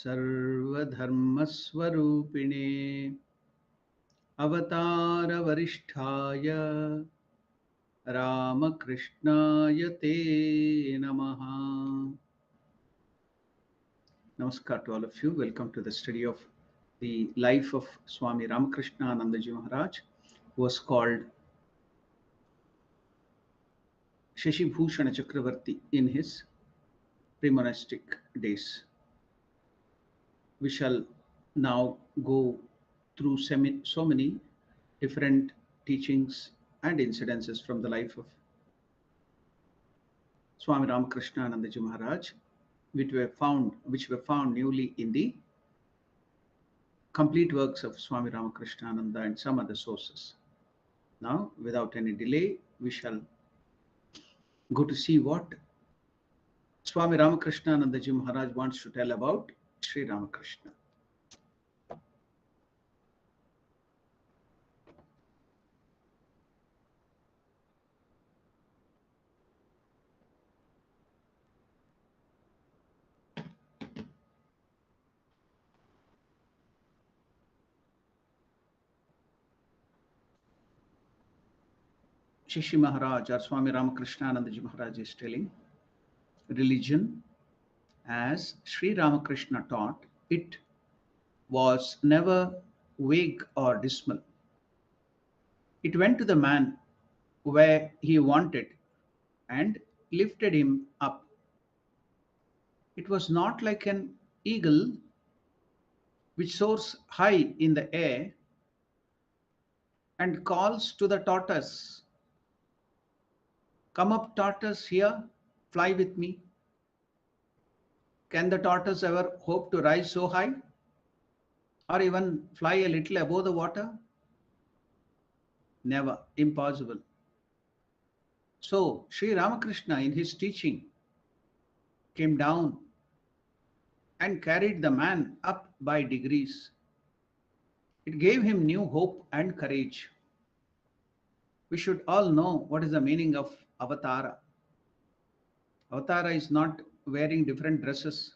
सर्वधर्मस्वरूपिणे अवतारवरिष्ठाय रामकृष्णाय ते नमः. Namaskar to all of you. Welcome to the study of the life of Swami Ramakrishna Maharaj, who was called Shashi Bhushana Chakravarti in his pre-monastic days. We shall now go through so many different teachings and incidences from the life of Swami Ramakrishna Maharaj, which were found newly in the complete works of Swami Ramakrishna and some other sources. Now, without any delay, we shall go to see what Swami Ramakrishna Maharaj wants to tell about Sri Ramakrishna. Shishi Maharaj or Swami Ramakrishna Maharaj is telling, religion, as Sri Ramakrishna taught, it was never vague or dismal. It went to the man where he wanted and lifted him up. It was not like an eagle which soars high in the air and calls to the tortoise, "Come up, tortoise, here, fly with me." Can the tortoise ever hope to rise so high or even fly a little above the water? Never, impossible. So Sri Ramakrishna in his teaching came down and carried the man up by degrees. It gave him new hope and courage. We should all know what is the meaning of Avatara. Avatara is not wearing different dresses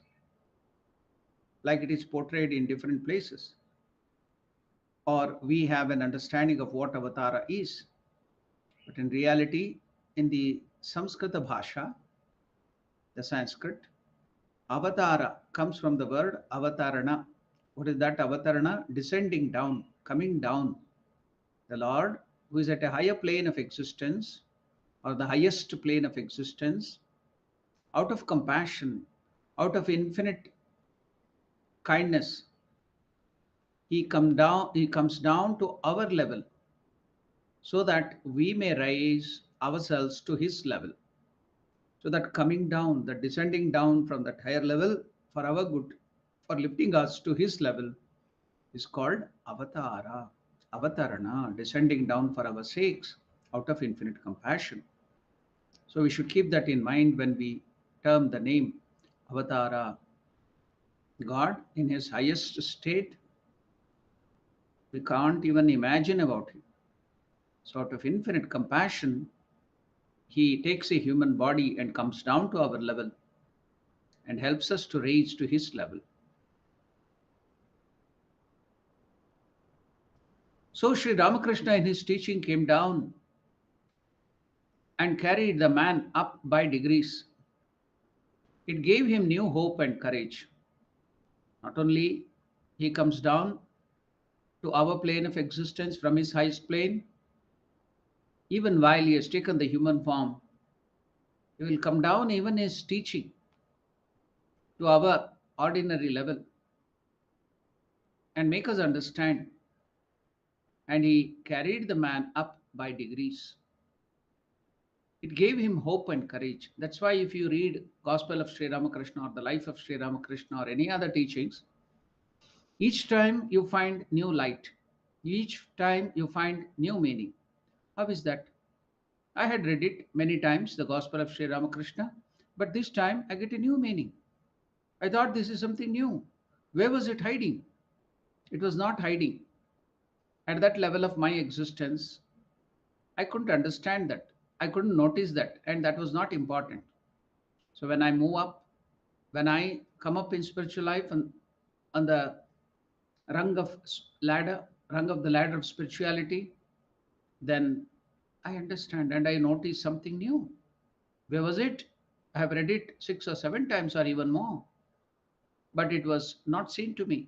like it is portrayed in different places, or we have an understanding of what Avatara is. But in reality, in the Samskrita Bhasha, the Sanskrit, Avatara comes from the word Avatarana. What is that Avatarana? Descending down, coming down. The Lord, who is at a higher plane of existence, or the highest plane of existence, out of compassion, out of infinite kindness, he comes down to our level so that we may raise ourselves to his level. So that coming down, the descending down from that higher level for our good, for lifting us to his level, is called Avatara, Avatarana, descending down for our sakes out of infinite compassion. So we should keep that in mind when we term the name Avatara. God in his highest state, we can't even imagine about him. So out of infinite compassion, he takes a human body and comes down to our level and helps us to raise to his level. So Sri Ramakrishna in his teaching came down and carried the man up by degrees. It gave him new hope and courage. Not only he comes down to our plane of existence from his highest plane, even while he has taken the human form, he will come down even his teaching to our ordinary level and make us understand. And he carried the man up by degrees. It gave him hope and courage. That's why if you read Gospel of Sri Ramakrishna or the life of Sri Ramakrishna or any other teachings, each time you find new light. Each time you find new meaning. How is that? I had read it many times, the Gospel of Sri Ramakrishna, but this time I get a new meaning. I thought this is something new. Where was it hiding? It was not hiding. At that level of my existence, I couldn't understand that. I couldn't notice that, and that was not important. So when I move up, when I come up in spiritual life and on the rung of rung of the ladder of spirituality, then I understand and I notice something new. Where was it? I have read it 6 or 7 times or even more, but it was not seen to me.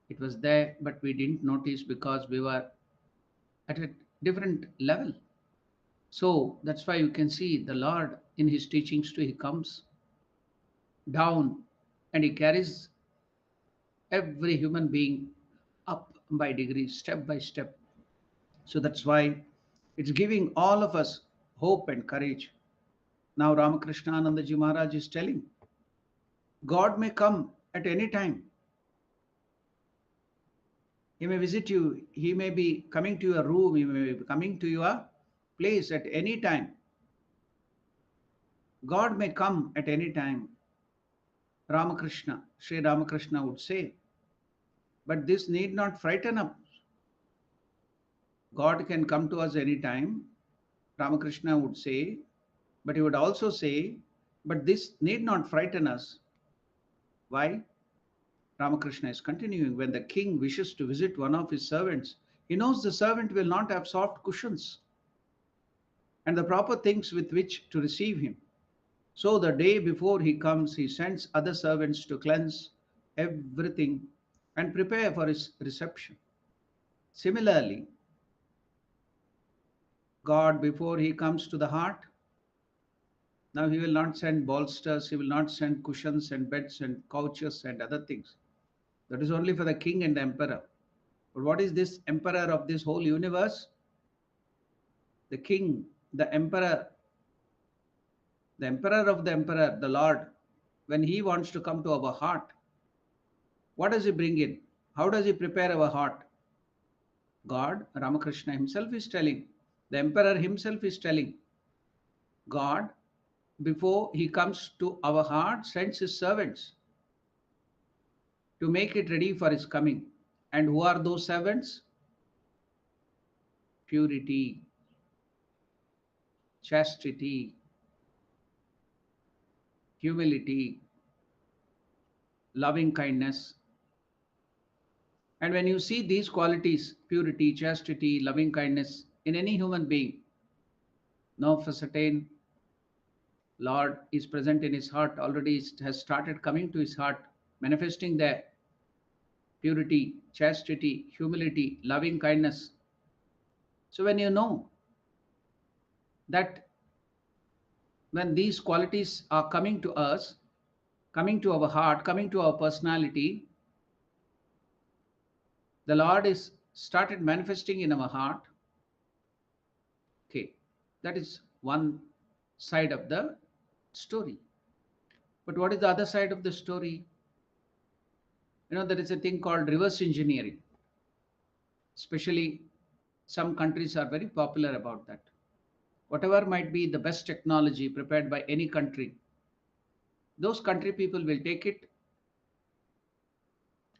It was there, but we didn't notice because we were at a different level. So that's why you can see the Lord in his teachings too, he comes down and he carries every human being up by degrees, step by step. So that's why it's giving all of us hope and courage. Now Ramakrishna Anandaji Maharaj is telling, God may come at any time. He may visit you. He may be coming to your room. He may be coming to your place at any time. God may come at any time. Ramakrishna, Sri Ramakrishna would say, but this need not frighten us. God can come to us anytime, Ramakrishna would say, but he would also say, but this need not frighten us. Why? Ramakrishna is continuing. When the king wishes to visit one of his servants, he knows the servant will not have soft cushions and the proper things with which to receive him. So the day before he comes, he sends other servants to cleanse everything and prepare for his reception. Similarly, God, before he comes to the heart, now he will not send bolsters, he will not send cushions and beds and couches and other things. That is only for the king and the emperor. But what is this emperor of this whole universe? The king, the emperor of the emperor, the Lord, when he wants to come to our heart, what does he bring in? How does he prepare our heart? God, Ramakrishna himself is telling, the emperor himself is telling, God, before he comes to our heart, sends his servants to make it ready for his coming. And who are those servants? Purity, chastity, humility, loving kindness. And when you see these qualities, purity, chastity, loving kindness, in any human being, now for certain, Lord is present in his heart, already has started coming to his heart, manifesting there purity, chastity, humility, loving kindness. So when you know that when these qualities are coming to us, coming to our heart, coming to our personality, the Lord is started manifesting in our heart. Okay, that is one side of the story. But what is the other side of the story? There is a thing called reverse engineering. Especially some countries are very popular about that. Whatever might be the best technology prepared by any country, those country people will take it,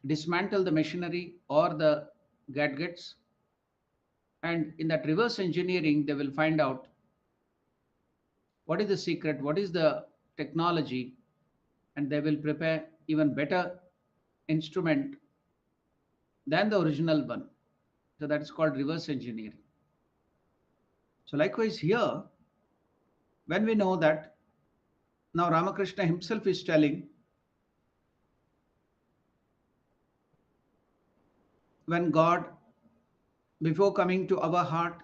dismantle the machinery or the gadgets, and in that reverse engineering, they will find out what is the secret, what is the technology, and they will prepare even better instrument than the original one. So that is called reverse engineering. So likewise here, when we know that now Ramakrishna himself is telling, when God, before coming to our heart,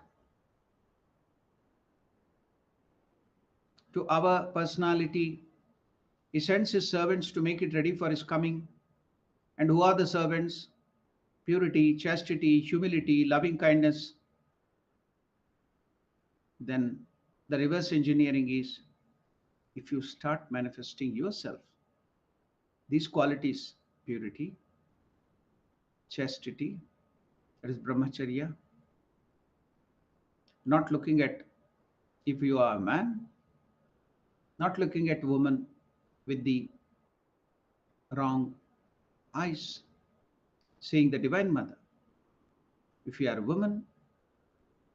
to our personality, he sends his servants to make it ready for his coming. And who are the servants? Purity, chastity, humility, loving kindness. Then the reverse engineering is, if you start manifesting yourself, these qualities, purity, chastity, that is brahmacharya, not looking at if you are a man, not looking at woman with the wrong eyes, seeing the Divine Mother. If you are a woman,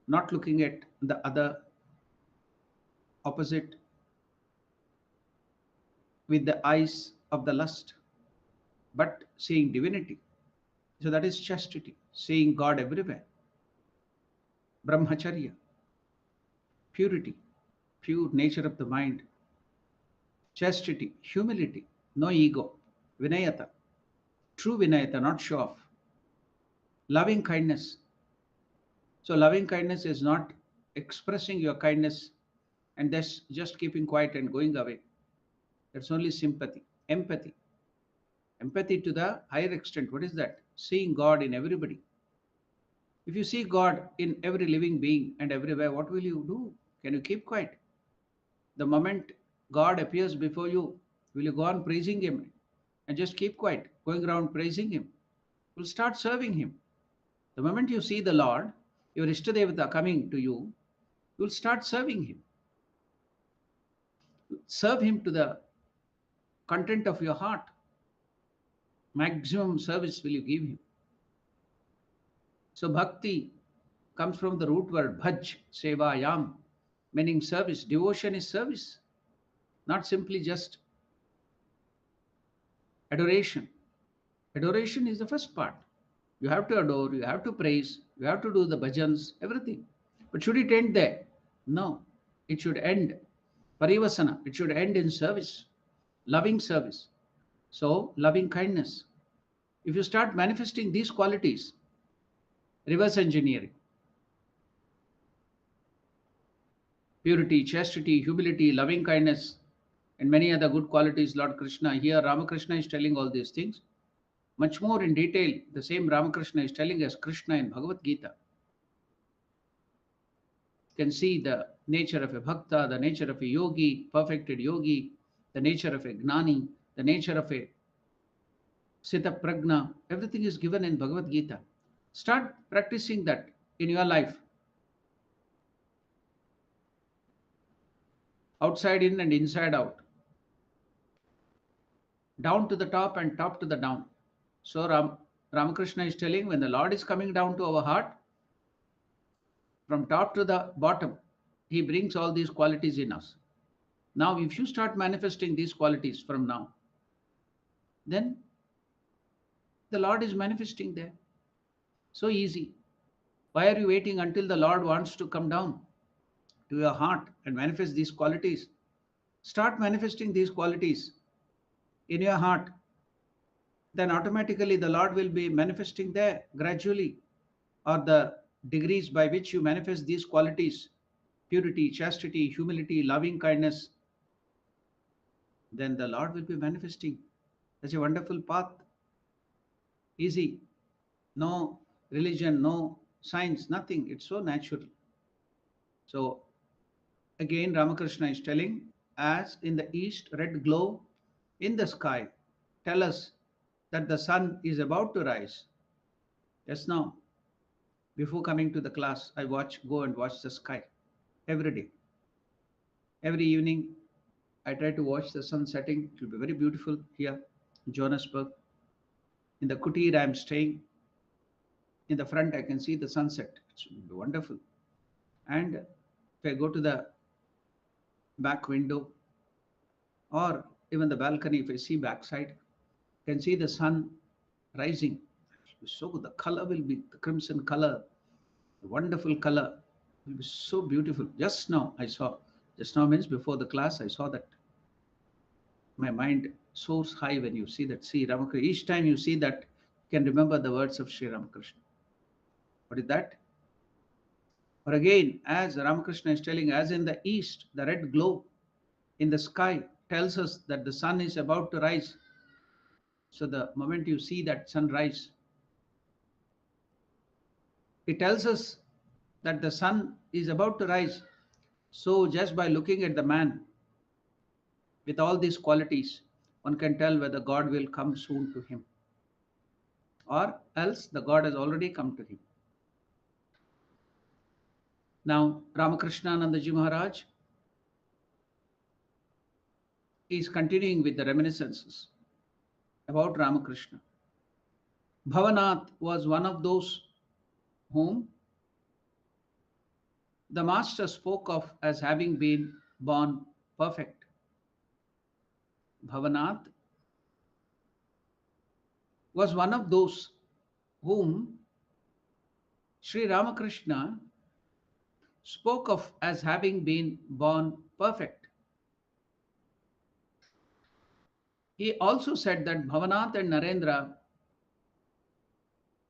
not looking at the other opposite, with the eyes of the lust, but seeing divinity. So that is chastity, seeing God everywhere. Brahmacharya, purity, pure nature of the mind. Chastity, humility, no ego. Vinayata, true vinayata, not show off. Loving kindness. So loving kindness is not expressing your kindness and that's just keeping quiet and going away. That's only sympathy. Empathy. Empathy to the higher extent. What is that? Seeing God in everybody. If you see God in every living being and everywhere, what will you do? Can you keep quiet? The moment God appears before you, will you go on praising Him and just keep quiet, going around praising Him? You'll start serving Him. The moment you see the Lord, your Ishtadevata coming to you, you'll start serving Him. Serve Him to the content of your heart. Maximum service will you give Him. So bhakti comes from the root word bhaj, seva, yam, meaning service. Devotion is service, not simply just adoration. Adoration is the first part. You have to adore, you have to praise, you have to do the bhajans, everything. But should it end there? No. It should end. Parivasana, it should end in service, loving service. So, loving kindness. If you start manifesting these qualities, reverse engineering, purity, chastity, humility, loving kindness, and many other good qualities, Lord Krishna, here Ramakrishna is telling all these things. Much more in detail, the same Ramakrishna is telling us Krishna in Bhagavad Gita. You can see the nature of a bhakta, the nature of a yogi, perfected yogi, the nature of a gnani, the nature of a sita pragna. Everything is given in Bhagavad Gita. Start practicing that in your life. Outside in and inside out. Down to the top and top to the down. So Ramakrishna is telling when the Lord is coming down to our heart, from top to the bottom, He brings all these qualities in us. Now, if you start manifesting these qualities from now, then the Lord is manifesting there. So easy. Why are you waiting until the Lord wants to come down to your heart and manifest these qualities? Start manifesting these qualities in your heart. Then automatically the Lord will be manifesting there gradually, or the degrees by which you manifest these qualities, purity, chastity, humility, loving kindness, then the Lord will be manifesting. That's a wonderful path. Easy. No religion, no science, nothing. It's so natural. So again, Ramakrishna is telling, as in the east, red glow in the sky tell us that the sun is about to rise. Just now, before coming to the class, I go and watch the sky every day. Every evening, I try to watch the sun setting. It will be very beautiful here in Johannesburg. In the kutir I am staying, in the front I can see the sunset. It's wonderful. And if I go to the back window or even the balcony, if I see backside, I can see the sun rising. So the color will be the crimson color, the wonderful color will be so beautiful. Just now I saw, just now means before the class, I saw that. My mind soars high when you see that. See Ramakrishna, each time you see that, you can remember the words of Sri Ramakrishna. What is that? Or again, as Ramakrishna is telling, as in the east, the red glow in the sky tells us that the sun is about to rise. So the moment you see that sunrise, it tells us that the sun is about to rise. So just by looking at the man with all these qualities, one can tell whether God will come soon to him, or else the God has already come to him. Now, Ramakrishnanandaji Maharaj is continuing with the reminiscences about Ramakrishna. Bhavanath was one of those whom the master spoke of as having been born perfect. Bhavanath was one of those whom Sri Ramakrishna spoke of as having been born perfect. He also said that Bhavanath and Narendra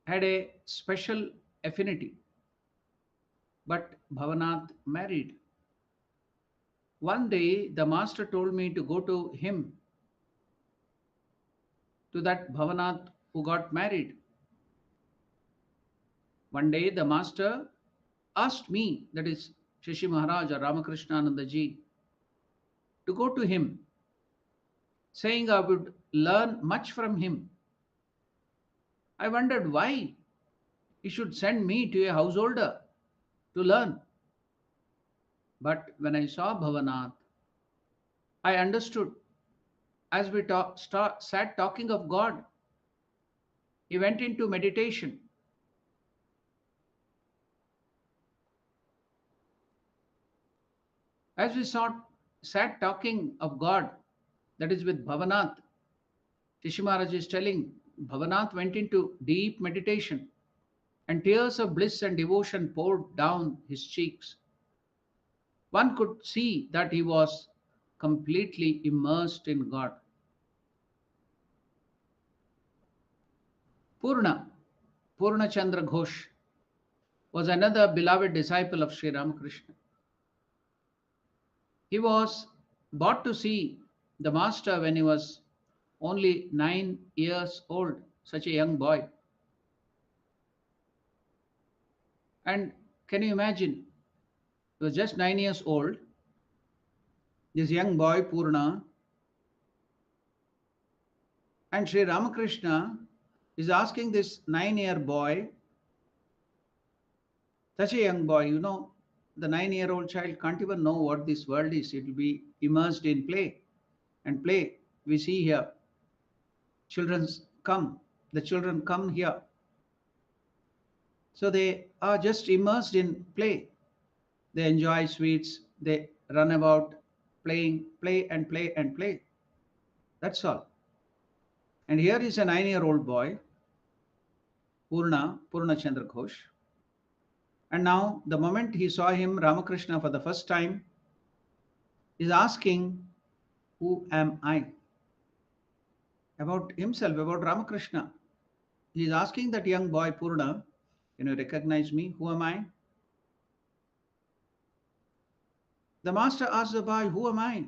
had a special affinity, but Bhavanath married. One day, the master told me to go to him, to that Bhavanath who got married. One day, the master asked me, that is Shashi Maharaj or Ramakrishna Ananda ji, to go to him, saying I would learn much from him. I wondered why he should send me to a householder to learn. But when I saw Bhavanath, I understood. As we sat talking of God, he went into meditation. As we sat talking of God, that is with Bhavanath, Tishi Maharaj is telling, Bhavanath went into deep meditation and tears of bliss and devotion poured down his cheeks. One could see that he was completely immersed in God. Purna, Purna Chandra Ghosh, was another beloved disciple of Sri Ramakrishna. He was brought to see the master when he was only 9 years old, such a young boy. And can you imagine? He was just 9 years old. This young boy, Purna, and Sri Ramakrishna is asking this 9-year boy, such a young boy, the 9-year-old child can't even know what this world is. It will be immersed in play. And play, we see here, the children come here. So they are just immersed in play. They enjoy sweets, they run about playing, play and play and play. That's all. And here is a 9-year-old boy, Purna Chandra Ghosh. And now, the moment he saw him, Ramakrishna, for the first time, is asking, who am I? About himself, about Ramakrishna. He is asking that young boy, Purna, can you recognize me? Who am I? The master asked the boy, who am I?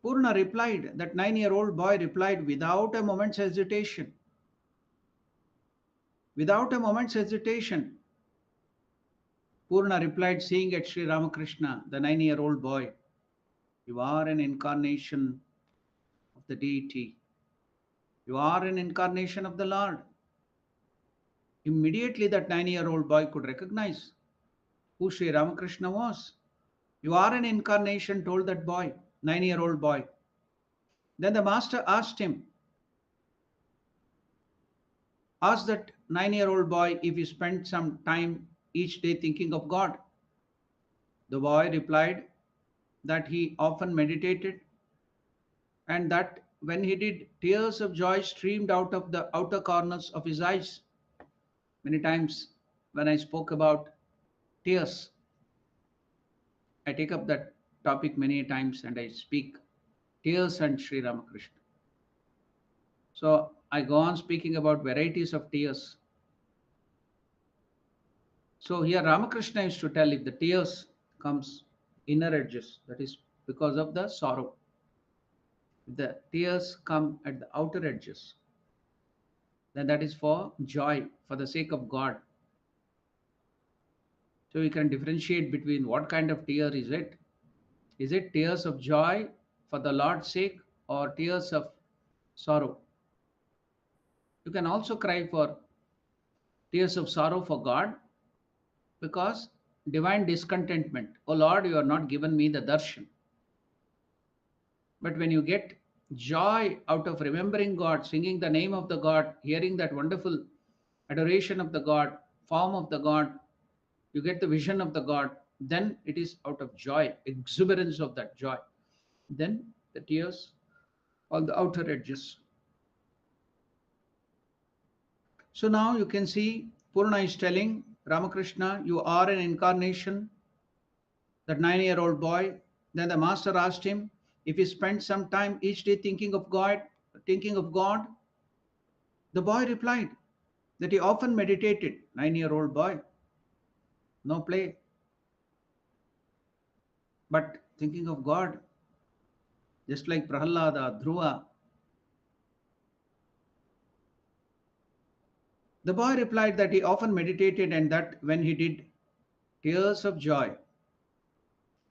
Purna replied, that 9-year-old boy replied without a moment's hesitation. Without a moment's hesitation, Purna replied, seeing at Sri Ramakrishna, the 9-year-old boy, you are an incarnation of the deity. You are an incarnation of the Lord. Immediately that 9-year-old boy could recognize who Sri Ramakrishna was. You are an incarnation, told that boy, 9-year-old boy. Then the master asked that 9-year-old boy if he spent some time each day thinking of God. The boy replied that he often meditated and that when he did, tears of joy streamed out of the outer corners of his eyes. Many times when I spoke about tears, I take up that topic many times and I speak tears and Sri Ramakrishna. So I go on speaking about varieties of tears. So here Ramakrishna is to tell if the tears comes inner edges, that is because of the sorrow. If the tears come at the outer edges, then that is for joy, for the sake of God. So we can differentiate between what kind of tear is it. Is it tears of joy for the Lord's sake or tears of sorrow? You can also cry for tears of sorrow for God because divine discontentment. Oh Lord, you have not given me the darshan. But when you get joy out of remembering God, singing the name of the God, hearing that wonderful adoration of the God, form of the God, you get the vision of the God, then it is out of joy, exuberance of that joy. Then the tears on the outer edges. So now you can see Purna is telling Ramakrishna, you are an incarnation, that 9-year-old boy. Then the master asked him if he spent some time each day thinking of God, thinking of God. The boy replied that he often meditated. 9-year-old boy, no play, but thinking of God, just like Prahalada, Dhruva. The boy replied that he often meditated and that when he did, tears of joy,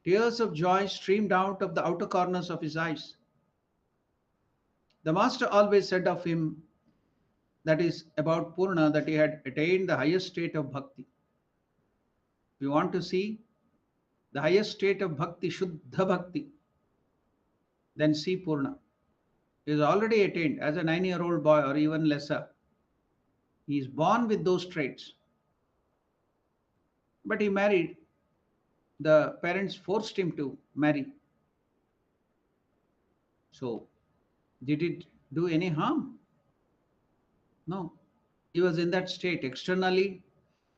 tears of joy streamed out of the outer corners of his eyes. The master always said of him, that is about Purna, that he had attained the highest state of bhakti. If you want to see the highest state of bhakti, Shuddha Bhakti, then see Purna. He is already attained as a 9-year-old boy or even lesser. He is born with those traits. But he married. The parents forced him to marry. So, did it do any harm? No. He was in that state. Externally,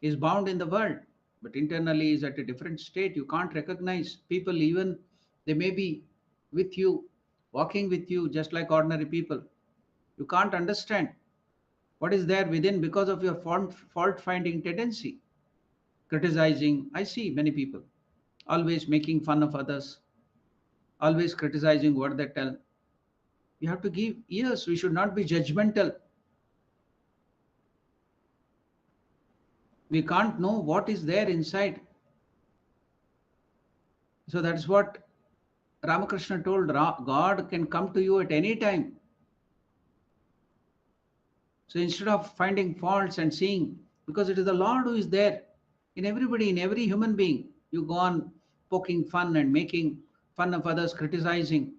he is bound in the world, but internally is at a different state. You can't recognize people, even they may be with you, walking with you, just like ordinary people. You can't understand what is there within because of your fault finding tendency. Criticizing, I see many people always making fun of others, always criticizing what they tell. You have to give ears. We should not be judgmental. We can't know what is there inside. So that's what Ramakrishna told. God can come to you at any time. So instead of finding faults and seeing, because it is the Lord who is there in everybody, in every human being, you go on poking fun and making fun of others, criticizing,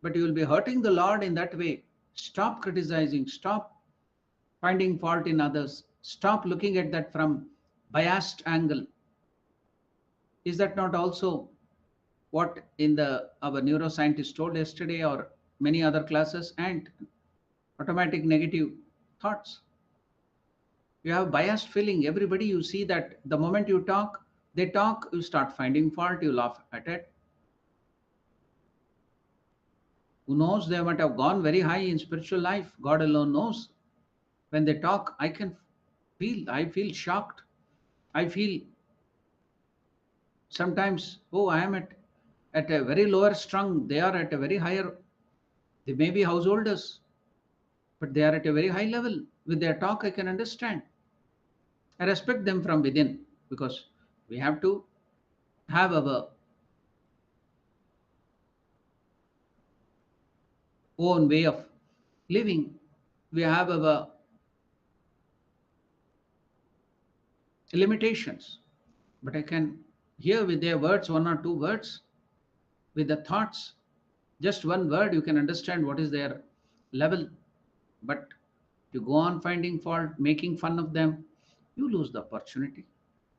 but you will be hurting the Lord in that way. Stop criticizing, stop finding fault in others, stop looking at that from biased angle. Is that not also what in the our neuroscientist told yesterday or many other classes? And automatic negative thoughts. You have biased feeling. Everybody, you see that the moment you talk, they talk, you start finding fault, you laugh at it. Who knows, they might have gone very high in spiritual life. God alone knows. When they talk, I feel shocked. I feel sometimes, oh, I am at a very lower strung. They are at a very higher, they may be householders, but they are at a very high level. With their talk, I can understand. I respect them from within because we have to have our own way of living. We have our limitations. But I can hear with their words, one or two words, with the thoughts, just one word, you can understand what is their level. But to go on finding fault, making fun of them, you lose the opportunity.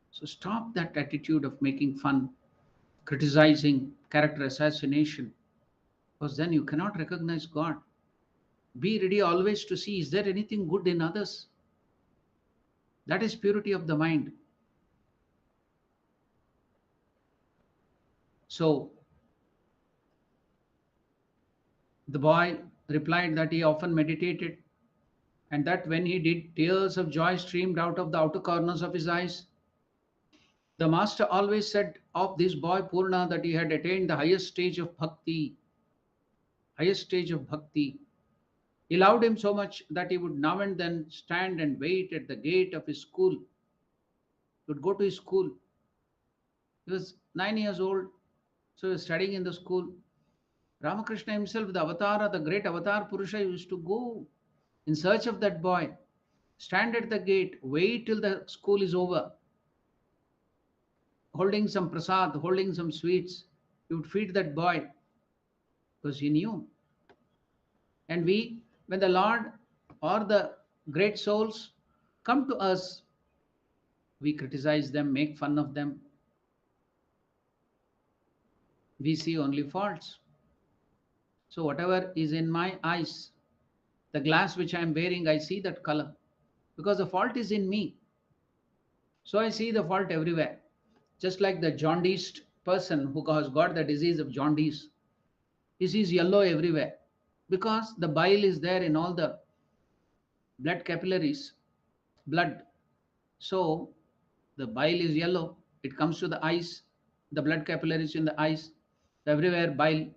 So stop that attitude of making fun, criticizing, character assassination, because then you cannot recognize God. Be ready always to see, is there anything good in others? That is purity of the mind. So the boy replied that he often meditated and that when he did, tears of joy streamed out of the outer corners of his eyes. The master always said of this boy Purna that he had attained the highest stage of bhakti, highest stage of bhakti. He loved him so much that he would now and then stand and wait at the gate of his school. He would go to his school. He was 9 years old, so he was studying in the school. Ramakrishna himself, the Avatara, the great Avatar Purusha, used to go in search of that boy, stand at the gate, wait till the school is over, holding some prasad, holding some sweets. He would feed that boy because he knew. And we, when the Lord or the great souls come to us, we criticize them, make fun of them. We see only faults. So whatever is in my eyes, The glass which I am wearing, I see that color because the fault is in me. So I see the fault everywhere. Just like the jaundiced person who has got the disease of jaundice, he sees yellow everywhere because the bile is there in all the blood capillaries, blood. So the bile is yellow, it comes to the eyes, the blood capillaries in the eyes, everywhere bile.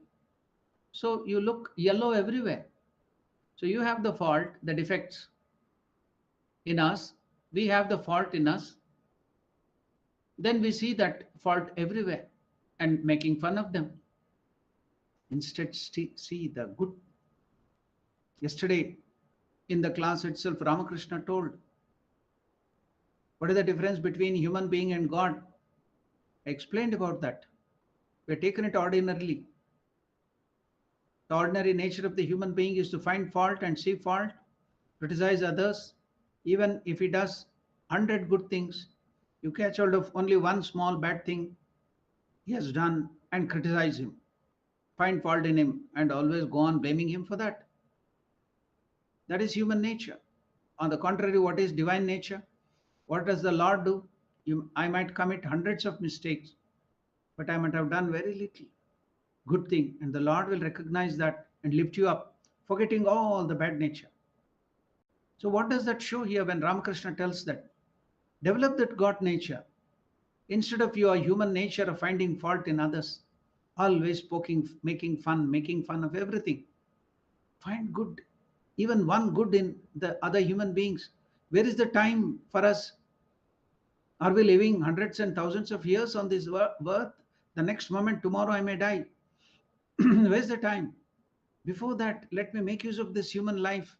So you look yellow everywhere. So you have the fault, the defects in us, we have the fault in us, then we see that fault everywhere and making fun of them. Instead, see the good. Yesterday, in the class itself, Ramakrishna told, what is the difference between human being and God? I explained about that. We have taken it ordinarily. The ordinary nature of the human being is to find fault and see fault, criticize others. Even if he does 100 good things, you catch hold of only one small bad thing he has done and criticize him, find fault in him, and always go on blaming him for that. That is human nature. On the contrary, what is divine nature? What does the Lord do? I might commit hundreds of mistakes, but I might have done very little good thing, and the Lord will recognize that and lift you up, forgetting all the bad nature. So what does that show here when Ramakrishna tells that? Develop that God nature. Instead of your human nature of finding fault in others, always poking, making fun of everything. Find good, even one good in the other human beings. Where is the time for us? Are we living hundreds and thousands of years on this earth? The next moment, tomorrow I may die. Where's the time? Before that, let me make use of this human life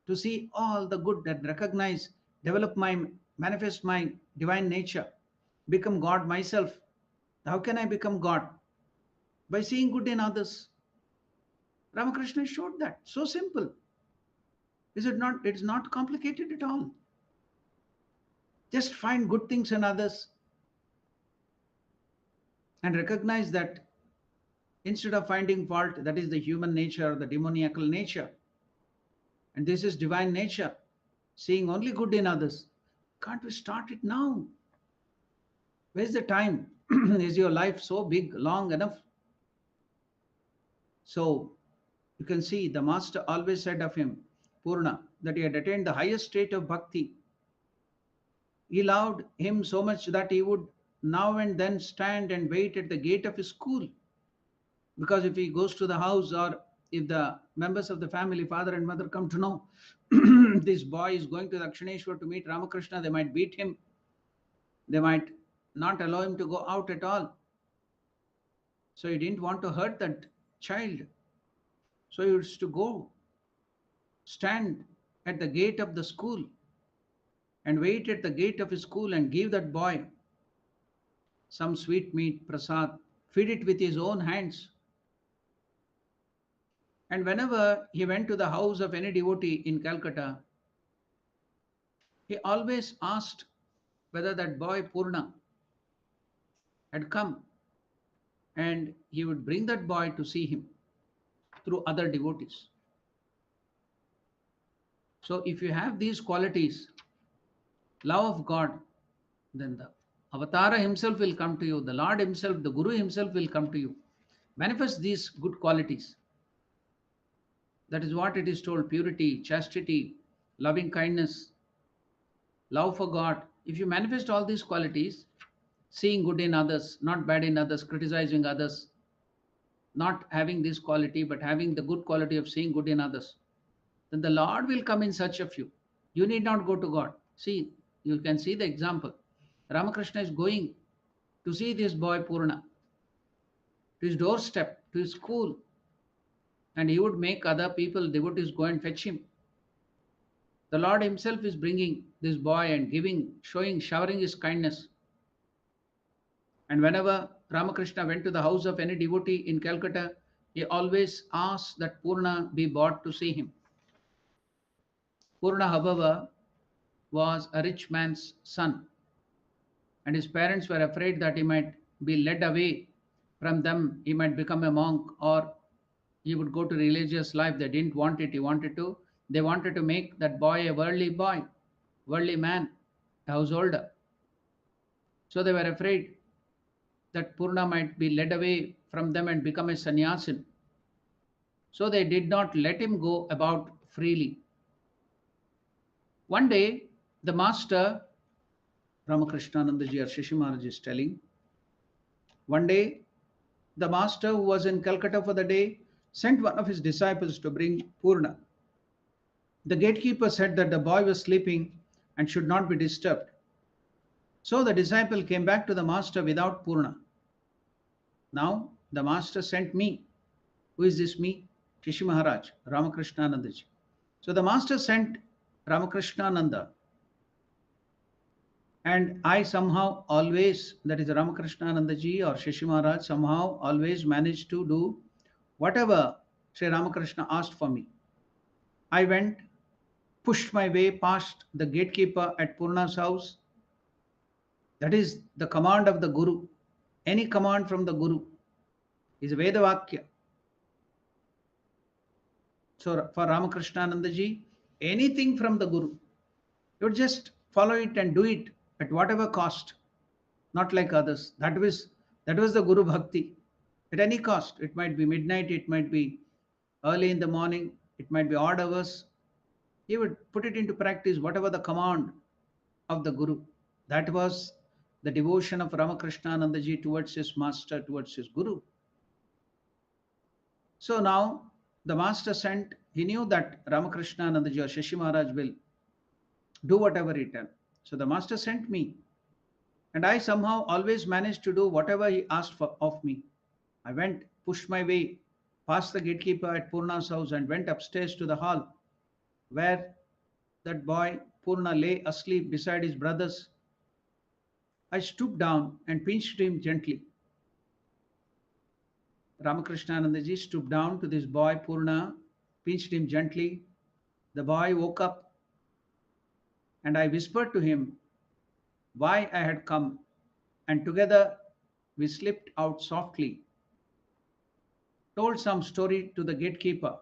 to see all the good and recognize, develop manifest my divine nature, become God myself. How can I become God? By seeing good in others. Ramakrishna showed that. So simple. Is it not? It's not complicated at all. Just find good things in others and recognize that instead of finding fault, that is the human nature, the demoniacal nature. And this is divine nature, seeing only good in others. Can't we start it now? Where's the time? Is your life so big, long enough? So you can see the master always said of him, Purna, that he had attained the highest state of bhakti. He loved him so much that he would now and then stand and wait at the gate of his school. Because if he goes to the house, or if the members of the family, father and mother, come to know this boy is going to Dakshineshwar to meet Ramakrishna, they might beat him. They might not allow him to go out at all. So he didn't want to hurt that child. So he used to go, stand at the gate of the school and wait at the gate of his school and give that boy some sweet meat, prasad, feed it with his own hands. And whenever he went to the house of any devotee in Calcutta, he always asked whether that boy Purna had come, and he would bring that boy to see him through other devotees. So if you have these qualities, love of God, then the Avatara himself will come to you, the Lord himself, the Guru himself will come to you. Manifest these good qualities. That is what it is told: purity, chastity, loving kindness, love for God. If you manifest all these qualities, seeing good in others, not bad in others, criticizing others, not having this quality, but having the good quality of seeing good in others, then the Lord will come in search of you. You need not go to God. See, you can see the example. Ramakrishna is going to see this boy Purna, to his doorstep, to his school, and he would make other people, devotees, go and fetch him. The Lord himself is bringing this boy and giving, showering his kindness. And whenever Ramakrishna went to the house of any devotee in Calcutta, he always asked that Purna be brought to see him. Purna, however, was a rich man's son, and his parents were afraid that he might be led away from them, he might become a monk, or he would go to religious life. They didn't want it. He wanted to They wanted to make that boy a worldly man, a householder. So they were afraid that Purna might be led away from them and become a sannyasin. So they did not let him go about freely. One day, the master, Ramakrishnanandaji or Shishi Maharaj is telling, one day the master who was in Calcutta for the day sent one of his disciples to bring Purna. The gatekeeper said that the boy was sleeping and should not be disturbed. So the disciple came back to the master without Purna. Now the master sent me. Who is this me? Shishi Maharaj, Ramakrishnanandaji. So the master sent Ramakrishnananda, and I somehow always, that is Ramakrishnanandaji or Shishi Maharaj, somehow always managed to do whatever Sri Ramakrishna asked for me. I went, pushed my way past the gatekeeper at Purna's house. That is the command of the Guru. Any command from the Guru is a Vedavakya. So for Ramakrishnanandaji, anything from the Guru, you would just follow it and do it at whatever cost, not like others. That was the Guru Bhakti. At any cost, it might be midnight, it might be early in the morning, it might be odd hours. He would put it into practice, whatever the command of the Guru. That was the devotion of Ramakrishnanandaji towards his master, towards his Guru. So now the master sent, he knew that Ramakrishnanandaji or Shishi Maharaj will do whatever he tells. So the master sent me, and I somehow always managed to do whatever he asked for of me. I went, pushed my way past the gatekeeper at Purna's house and went upstairs to the hall where that boy Purna lay asleep beside his brothers. I stooped down and pinched him gently. Ramakrishnanandaji stooped down to this boy Purna, pinched him gently. The boy woke up, and I whispered to him why I had come, and together we slipped out softly, told some story to the gatekeeper.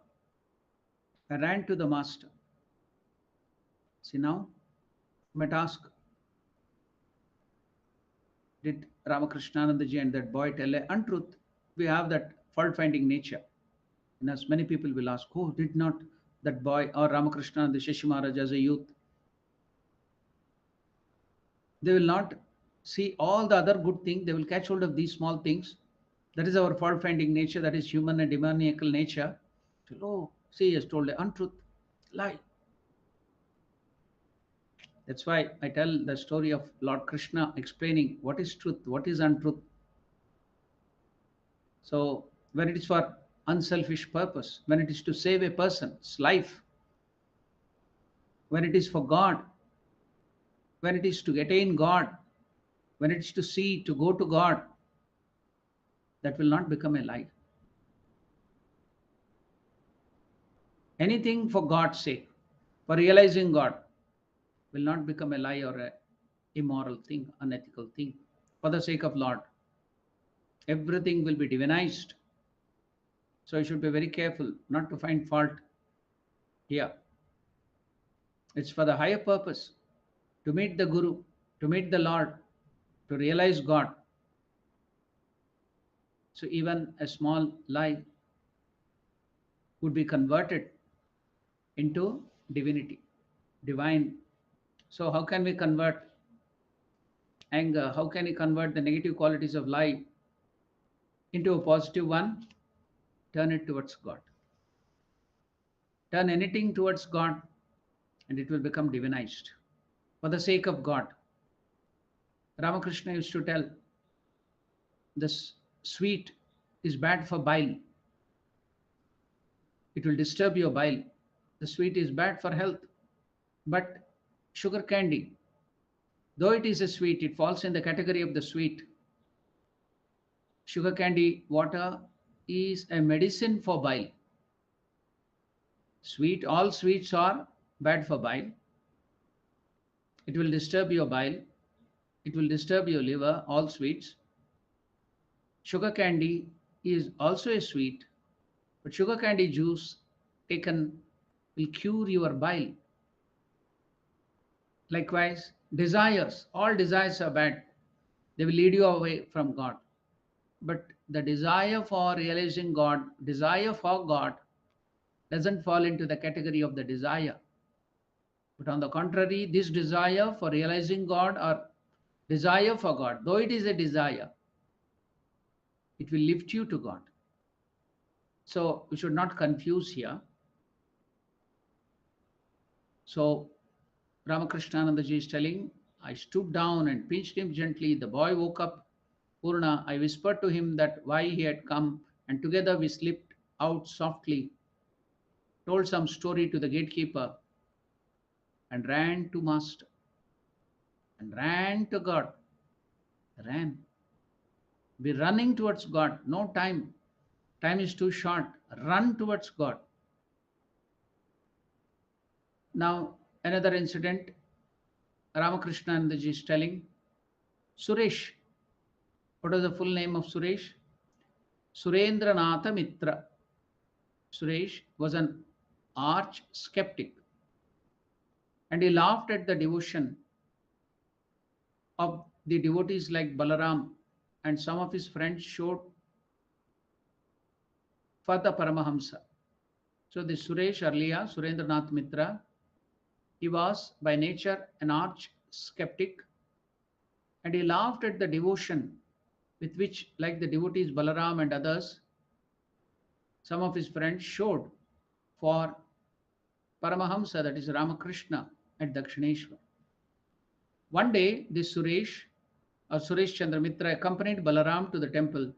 I ran to the master. See now, you might ask, did Ramakrishnanandaji and that boy tell an untruth? We have that fault-finding nature in us. Many people will ask, oh, did not that boy or Ramakrishna, the Shishi Maharaj as a youth, they will not see all the other good things. They will catch hold of these small things. That is our fault-finding nature. That is human and demoniacal nature. Oh, see, he has told an untruth, lie. That's why I tell the story of Lord Krishna explaining what is truth, what is untruth. So when it is for unselfish purpose, when it is to save a person's life, when it is for God, when it is to attain God, when it is to see, to go to God, that will not become a lie. Anything for God's sake, for realizing God, will not become a lie or a immoral thing, unethical thing. For the sake of Lord, everything will be divinized. So you should be very careful not to find fault here. It's for the higher purpose, to meet the Guru, to meet the Lord, to realize God. So even a small lie would be converted into divinity, divine. So how can we convert anger? How can we convert the negative qualities of lie into a positive one? Turn it towards God. Turn anything towards God and it will become divinized. For the sake of God. Ramakrishna used to tell, this sweet is bad for bile. It will disturb your bile. The sweet is bad for health. But sugar candy, though it is a sweet, it falls in the category of the sweet. Sugar candy water is a medicine for bile. Sweet, all sweets are bad for bile. It will disturb your bile. It will disturb your liver, all sweets. Sugar candy is also a sweet, but sugar candy juice taken will cure your bile. Likewise, desires, all desires are bad. They will lead you away from God. But the desire for realizing God, desire for God, doesn't fall into the category of the desire. But on the contrary, this desire for realizing God or desire for God, though it is a desire, it will lift you to God. So we should not confuse here. So Ramakrishnanandaji is telling, I stooped down and pinched him gently. The boy woke up. Purna, I whispered to him that why he had come, and together we slipped out softly, told some story to the gatekeeper, and ran to Master, and ran to God. Ran. We're running towards God. No time. Time is too short. Run towards God. Now, another incident, Ramakrishnanandaji is telling, Suresh. What was the full name of Suresh? Surendranatha Mitra. Suresh was an arch skeptic, and he laughed at the devotion of the devotees like Balaram, and some of his friends showed for the Paramahamsa. So this Suresh earlier, Surendranath Mitra, he was by nature an arch skeptic, and he laughed at the devotion with which, like the devotees Balaram and others, some of his friends showed for Paramahamsa, that is Ramakrishna, at Dakshineshwar. One day, this Suresh or Suresh Chandra Mitra accompanied Balaram to the temple.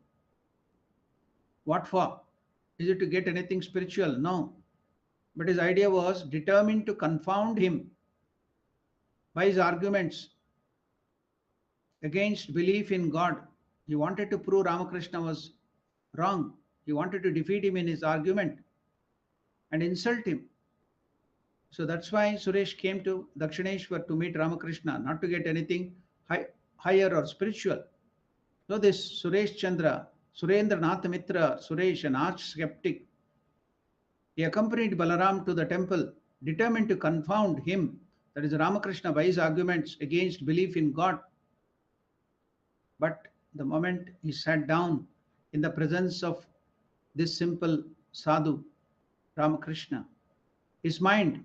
What for? Is it to get anything spiritual? No. But his idea was determined to confound him by his arguments against belief in God. He wanted to prove Ramakrishna was wrong. He wanted to defeat him in his argument and insult him. So that's why Suresh came to Dakshineshwar to meet Ramakrishna, not to get anything higher or spiritual. So this Suresh Chandra, Surendranath Mitra, Suresh, an arch skeptic, he accompanied Balaram to the temple, determined to confound him, that is Ramakrishna, by his arguments against belief in God. But the moment he sat down in the presence of this simple sadhu, Ramakrishna, his mind.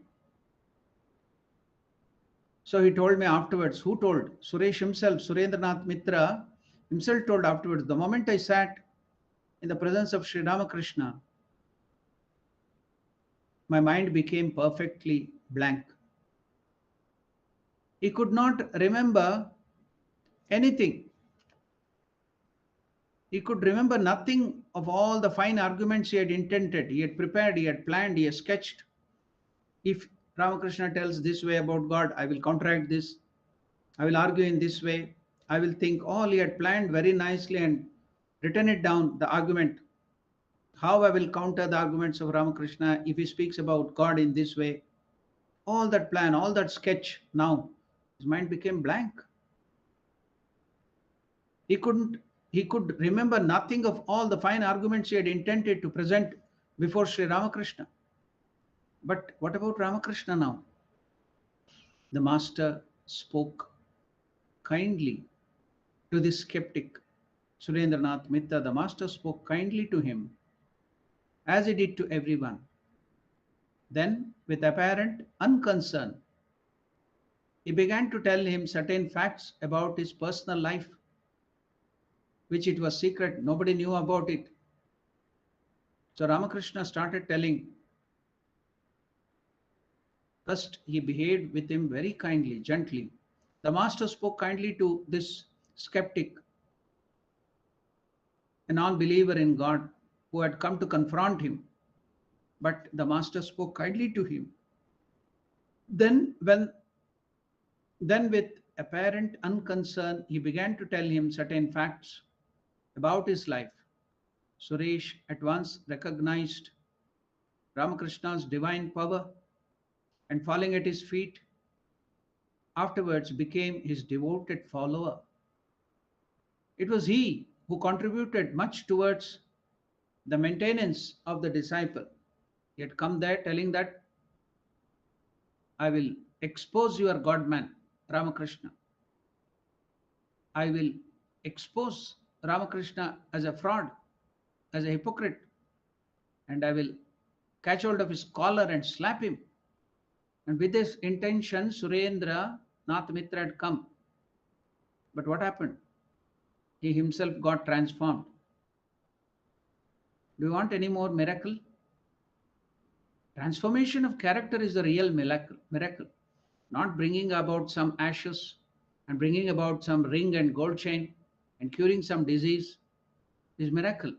So he told me afterwards, who told? Suresh himself, Surendranath Mitra himself told afterwards, the moment I sat in the presence of Sri Ramakrishna, my mind became perfectly blank. He could not remember anything. He could remember nothing of all the fine arguments he had intended, he had prepared, he had planned, he had sketched. If Ramakrishna tells this way about God, I will counteract this. I will argue in this way. I will think all he had planned very nicely and written it down, the argument. How I will counter the arguments of Ramakrishna if he speaks about God in this way. All that plan, all that sketch, now his mind became blank. He could remember nothing of all the fine arguments he had intended to present before Sri Ramakrishna. But what about Ramakrishna now? The master spoke kindly to this skeptic, Surendranath Mitra. The master spoke kindly to him, as he did to everyone. Then, with apparent unconcern, he began to tell him certain facts about his personal life, which it was secret, nobody knew about it. So Ramakrishna started telling. First, he behaved with him very kindly, gently. The master spoke kindly to this skeptic, a non-believer in God who had come to confront him. But the master spoke kindly to him. Then with apparent unconcern, he began to tell him certain facts about his life. Suresh at once recognized Ramakrishna's divine power, and falling at his feet, afterwards became his devoted follower. It was he who contributed much towards the maintenance of the disciple. He had come there telling that I will expose your God-man, Ramakrishna. I will expose Ramakrishna as a fraud, as a hypocrite, and I will catch hold of his collar and slap him. And with this intention, Surendra Nath Mitra had come. But what happened? He himself got transformed. Do you want any more miracle? Transformation of character is the real miracle. Not bringing about some ashes and bringing about some ring and gold chain and curing some disease is miracle.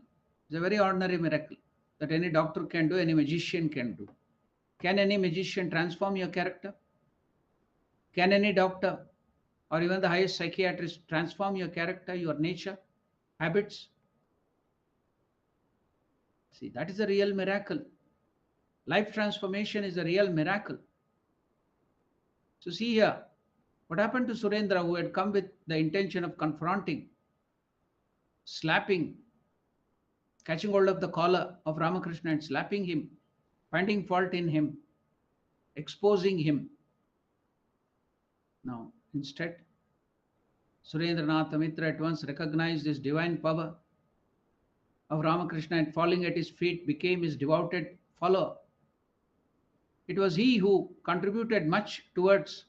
It's a very ordinary miracle that any doctor can do, any magician can do. Can any magician transform your character? Can any doctor or even the highest psychiatrist transform your character, your nature, habits? See, that is a real miracle. Life transformation is a real miracle. So see here, what happened to Surendra, who had come with the intention of confronting, slapping, catching hold of the collar of Ramakrishna and slapping him, finding fault in him, exposing him. Now, instead, Surendranath Mitra at once recognized his divine power of Ramakrishna and falling at his feet became his devoted follower. It was he who contributed much towards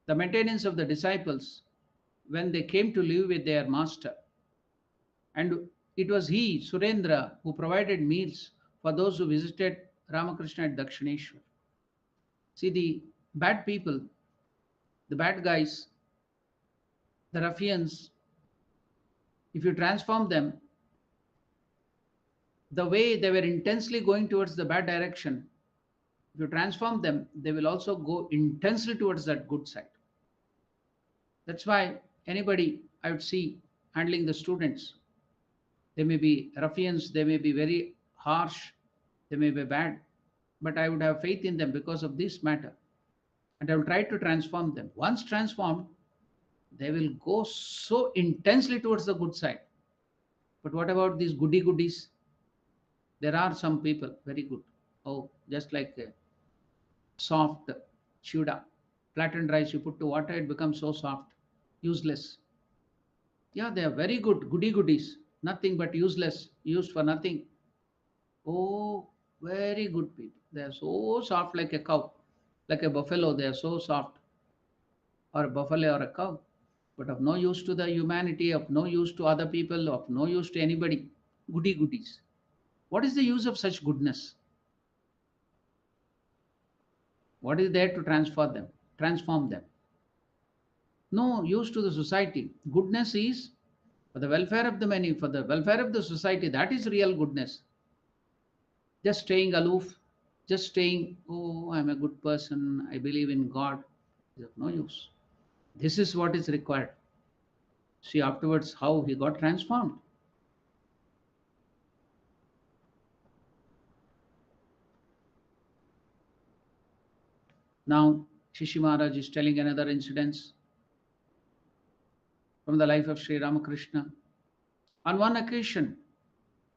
the maintenance of the disciples when they came to live with their master. And it was he, Surendra, who provided meals for those who visited Ramakrishna at Dakshineshwar. See, the bad people, the bad guys, the ruffians, if you transform them, the way they were intensely going towards the bad direction, if you transform them, they will also go intensely towards that good side. That's why anybody I would see handling the students, they may be ruffians, they may be very harsh, they may be bad, but I would have faith in them because of this matter. And I will try to transform them. Once transformed, they will go so intensely towards the good side. But what about these goodies? There are some people very good. Oh, just like soft chuda, flattened rice, you put to water, it becomes so soft, useless. Yeah, they are very good, goodies, nothing but useless, used for nothing. Oh, very good people. They are so soft like a cow, like a buffalo, they are so soft, or a buffalo or a cow, but of no use to the humanity, of no use to other people, of no use to anybody. Goodies. What is the use of such goodness? What is there to transform them? No use to the society. Goodness is for the welfare of the many, for the welfare of the society. That is real goodness. Just staying aloof, just staying, oh, I'm a good person, I believe in God, is of no use. This is what is required. See afterwards how he got transformed. Now, Shishi Maharaj is telling another incident from the life of Sri Ramakrishna. On one occasion,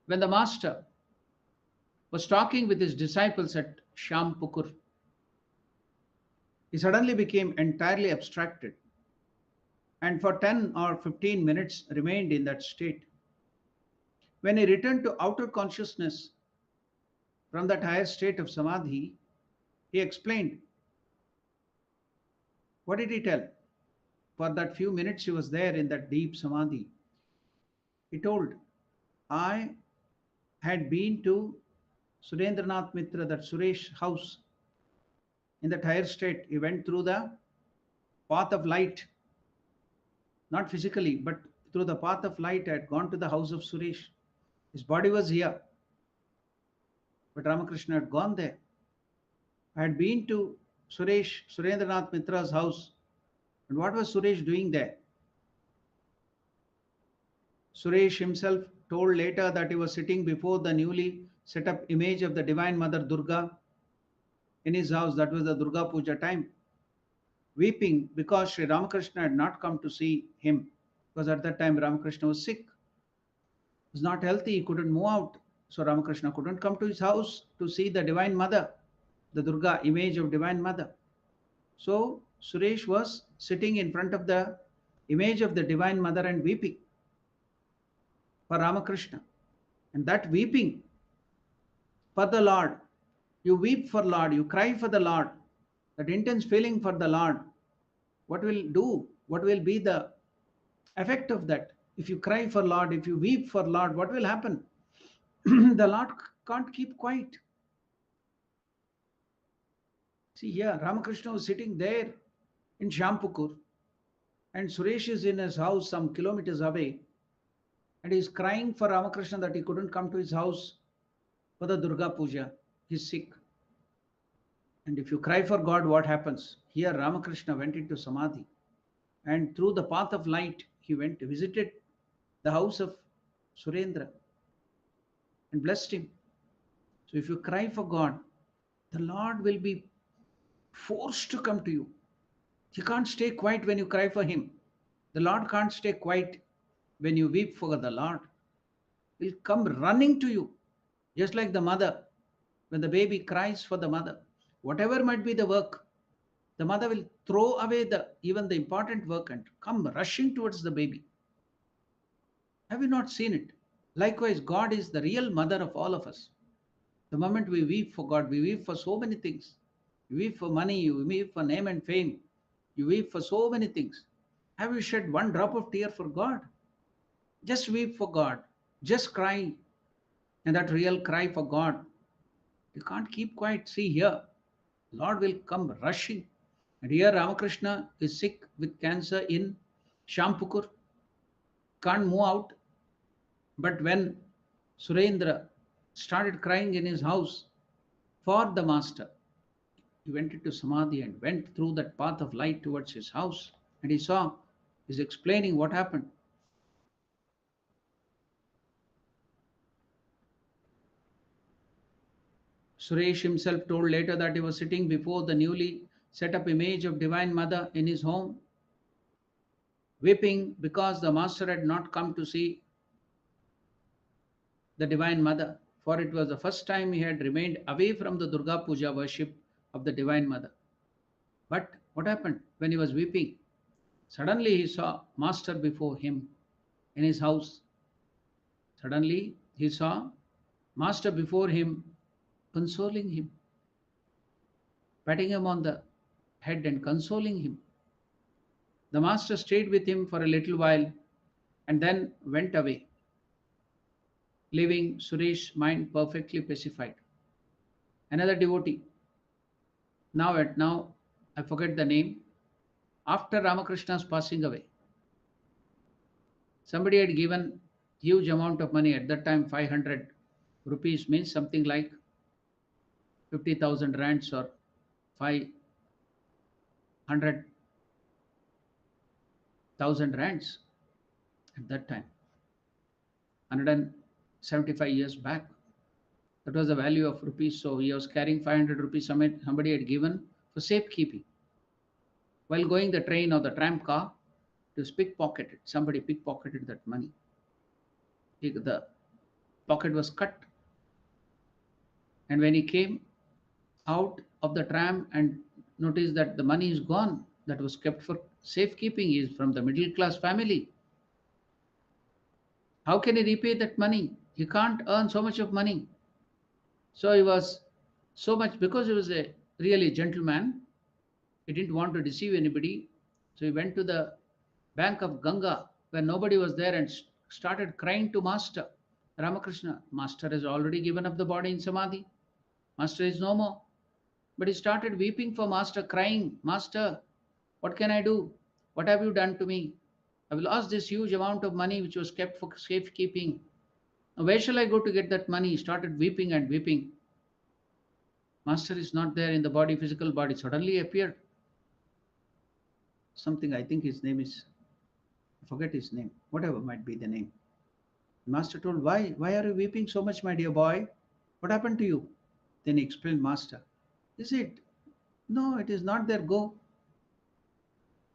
when the master was talking with his disciples at Shampukur, he suddenly became entirely abstracted and for 10 or 15 minutes remained in that state. When he returned to outer consciousness from that higher state of samadhi, he explained. What did he tell? For that few minutes he was there in that deep samadhi. He told, I had been to Surendranath Mitra, that Suresh house, in that higher state. He went through the path of light, not physically, but through the path of light. I had gone to the house of Suresh. His body was here, but Ramakrishna had gone there. I had been to Surendranath Mitra's house. And what was Suresh doing there? Suresh himself told later that he was sitting before the newly set up image of the Divine Mother Durga in his house. That was the Durga Puja time. Weeping because Sri Ramakrishna had not come to see him. Because at that time Ramakrishna was sick. He was not healthy. He couldn't move out. So Ramakrishna couldn't come to his house to see the Divine Mother. the Durga image of Divine Mother. So Suresh was sitting in front of the image of the Divine Mother and weeping for Ramakrishna. And that weeping for the Lord, you weep for Lord, you cry for the Lord, that intense feeling for the Lord, what will do? What will be the effect of that? If you cry for Lord, if you weep for Lord, what will happen? The Lord can't keep quiet. See here, Ramakrishna was sitting there in Shampukur, and Suresh is in his house some kilometers away, and he's crying for Ramakrishna that he couldn't come to his house for the Durga Puja. He's sick. And if you cry for God, what happens? Here, Ramakrishna went into Samadhi, and through the path of light, he went, visited the house of Surendra and blessed him. So if you cry for God, the Lord will be forced to come to you. He can't stay quiet when you cry for him. The Lord can't stay quiet when you weep for the Lord. He'll come running to you, just like the mother. When the baby cries for the mother, whatever might be the work, the mother will throw away even the important work and come rushing towards the baby. Have you not seen it? Likewise, God is the real mother of all of us. The moment we weep for God, we weep for so many things. You weep for money, you weep for name and fame, you weep for so many things. Have you shed one drop of tear for God? Just weep for God. Just cry. And that real cry for God, you can't keep quiet. See here, Lord will come rushing. And here Ramakrishna is sick with cancer in Shampukur, can't move out. But when Surendra started crying in his house for the master, he went into Samadhi and went through that path of light towards his house. And he saw, he's explaining what happened. Suresh himself told later that he was sitting before the newly set up image of Divine Mother in his home, weeping because the master had not come to see the Divine Mother, for it was the first time he had remained away from the Durga Puja worship of the Divine Mother. But what happened when he was weeping? Suddenly he saw Master before him in his house. Suddenly he saw Master before him, consoling him, patting him on the head and consoling him. The Master stayed with him for a little while and then went away, leaving Suresh's mind perfectly pacified. Another devotee, now I forget the name, after Ramakrishna's passing away, somebody had given huge amount of money at that time. 500 rupees means something like 50,000 rands or 500,000 rands at that time, 175 years back. That was the value of rupees. So he was carrying 500 rupees. Somebody had given for safekeeping. While going the train or the tram car, it was pickpocketed. Somebody pickpocketed that money. The pocket was cut. And when he came out of the tram and noticed that the money is gone, that was kept for safekeeping, he is from the middle class family. How can he repay that money? He can't earn so much of money. So he was so much, because he was a really gentleman, he didn't want to deceive anybody. So he went to the bank of Ganga where nobody was there and started crying to Master Ramakrishna. Master has already given up the body in Samadhi. Master is no more. But he started weeping for Master, crying, Master, what can I do? What have you done to me? I have lost this huge amount of money which was kept for safekeeping. Now where shall I go to get that money? He started weeping and weeping. Master is not there in the body, physical body. Suddenly appeared something, I think his name is, I forget his name, whatever might be the name. Master told, why are you weeping so much, my dear boy? What happened to you? Then he explained, Master, is it? No, it is not there. Go.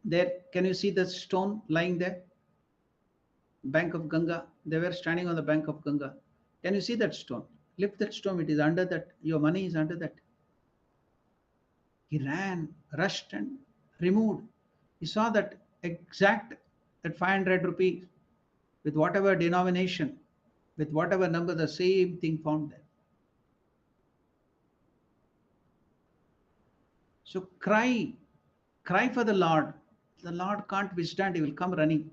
There, can you see the stone lying there? Bank of Ganga. They were standing on the bank of Ganga. Can you see that stone? Lift that stone. It is under that. Your money is under that. He ran, rushed, and removed. He saw that exact, that 500 rupees with whatever denomination, with whatever number, the same thing found there. So cry for the Lord. The Lord can't withstand, he will come running.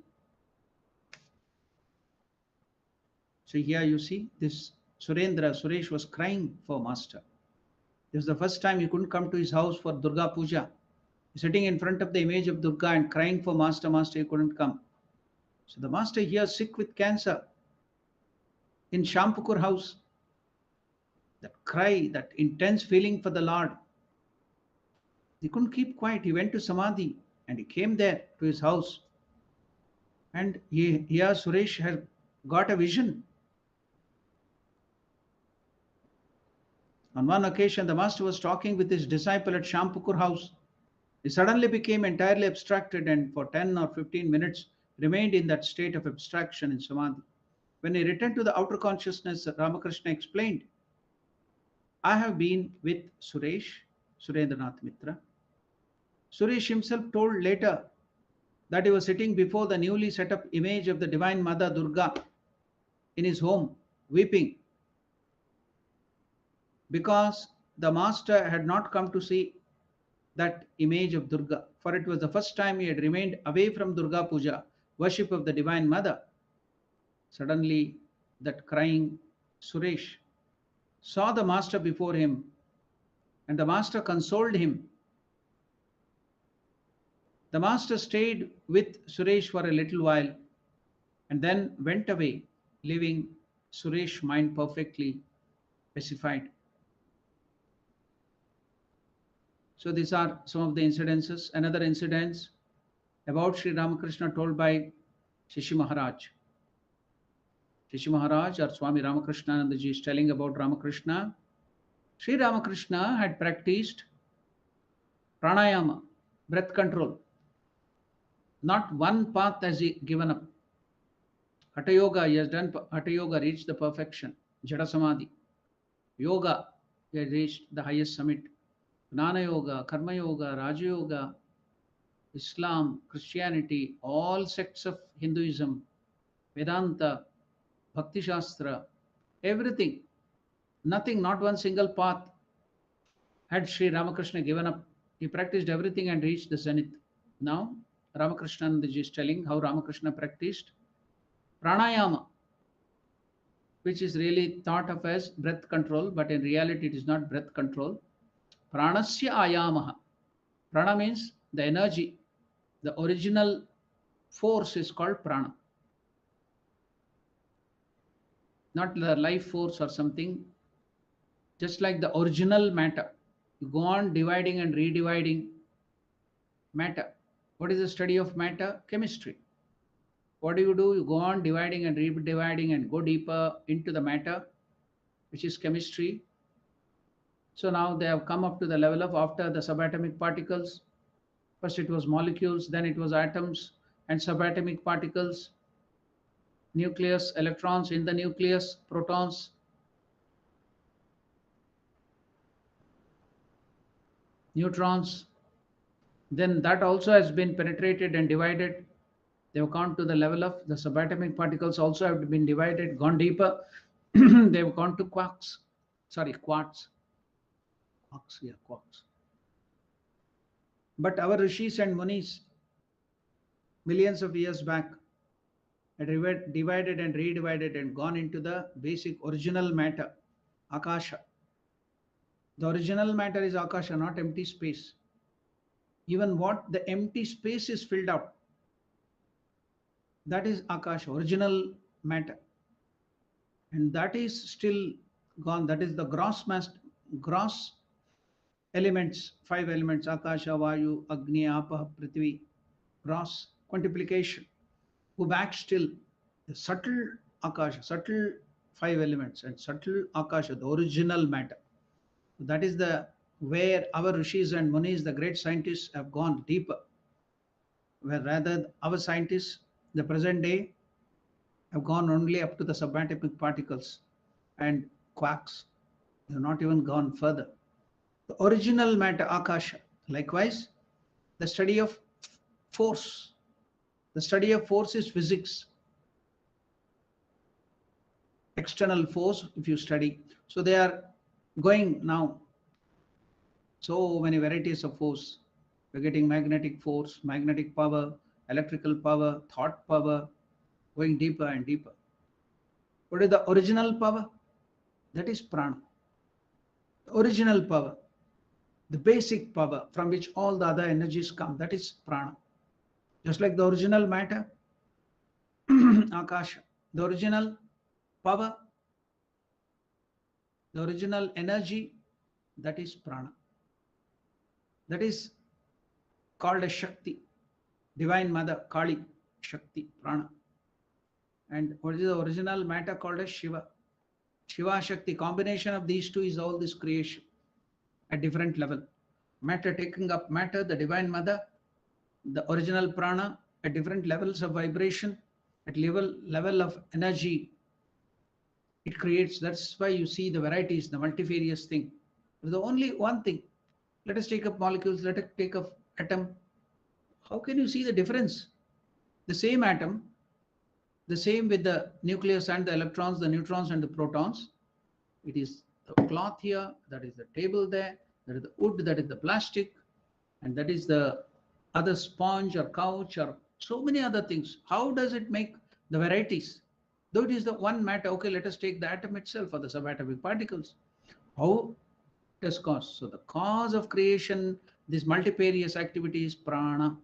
So here you see this Suresh was crying for Master. This is the first time he couldn't come to his house for Durga Puja. Sitting in front of the image of Durga and crying for Master, he couldn't come. So the Master here sick with cancer in Shampukur house. That cry, that intense feeling for the Lord. He couldn't keep quiet. He went to Samadhi and he came there to his house. And here Suresh had got a vision. On one occasion, the Master was talking with his disciple at Shampukur house. He suddenly became entirely abstracted and for 10 or 15 minutes remained in that state of abstraction in Samadhi. When he returned to the outer consciousness, Ramakrishna explained, I have been with Surendranath Mitra. Suresh himself told later that he was sitting before the newly set up image of the Divine Mother Durga in his home, weeping, because the Master had not come to see that image of Durga, for it was the first time he had remained away from Durga Puja, worship of the Divine Mother. Suddenly, that crying Suresh saw the Master before him, and the Master consoled him. The Master stayed with Suresh for a little while and then went away, leaving Suresh's mind perfectly pacified. So these are some of the incidences. Another incident about Sri Ramakrishna told by Shishi Maharaj. Shishi Maharaj or Swami Ramakrishna is telling about Ramakrishna. Sri Ramakrishna had practiced pranayama, breath control. Not one path has he given up. Hatha Yoga, he has done Hatha Yoga, reached the perfection. Jada Samadhi. Yoga, he has reached the highest summit. Jnana Yoga, Karma Yoga, Raja Yoga, Islam, Christianity, all sects of Hinduism, Vedanta, Bhakti Shastra, everything. Nothing, not one single path had Sri Ramakrishna given up. He practiced everything and reached the zenith. Now, Ramakrishna is telling how Ramakrishna practiced pranayama, which is really thought of as breath control, but in reality it is not breath control. Pranasya ayamaha. Prana means the energy. The original force is called prana. Not the life force or something. Just like the original matter. You go on dividing and redividing matter. What is the study of matter? Chemistry. What do? You go on dividing and redividing and go deeper into the matter, which is chemistry. So now they have come up to the level of, after the subatomic particles, first it was molecules, then it was atoms and subatomic particles, nucleus, electrons in the nucleus, protons, neutrons. Then that also has been penetrated and divided. They have gone to the level of the subatomic particles, also have been divided, gone deeper. They have gone to quarks. But our rishis and munis, millions of years back, had divided and redivided and gone into the basic original matter, Akasha. The original matter is Akasha, not empty space. Even what the empty space is filled out, that is Akasha, original matter. And that is still gone. That is the gross elements, 5 elements, Akasha, Vayu, Agni, Apa, Prithvi, gross quantification. Go back still, the subtle Akasha, subtle 5 elements and subtle Akasha, the original matter. That is the where our rishis and munis, the great scientists, have gone deeper. Where rather our scientists, the present day, have gone only up to the subatomic particles and quarks. They have not even gone further. The original matter, Akasha, Likewise, the study of force. The study of force is physics. External force, if you study. So they are going now. So many varieties of force. We're getting magnetic force, magnetic power, electrical power, thought power, going deeper and deeper. What is the original power? That is prana. The original power, the basic power from which all the other energies come, that is prana. Just like the original matter, akasha, the original power, the original energy, that is prana. That is called as Shakti, Divine Mother, Kali, Shakti, prana. And what is the original matter called as Shiva? Shiva, Shakti, combination of these two is all this creation at different level. Matter taking up matter, the Divine Mother, the original prana at different levels of vibration, at level of energy, it creates. That's why you see the varieties, the multifarious thing. The only one thing, let us take up molecules, let us take up atom. How can you see the difference? The same atom, the same with the nucleus and the electrons, the neutrons and the protons. It is the cloth here, that is the table there, that is the wood, that is the plastic, and that is the other sponge or couch or so many other things. How does it make the varieties? Though it is the one matter, okay, let us take the atom itself or the subatomic particles. How it is caused? So the cause of creation, this multifarious activity is prana.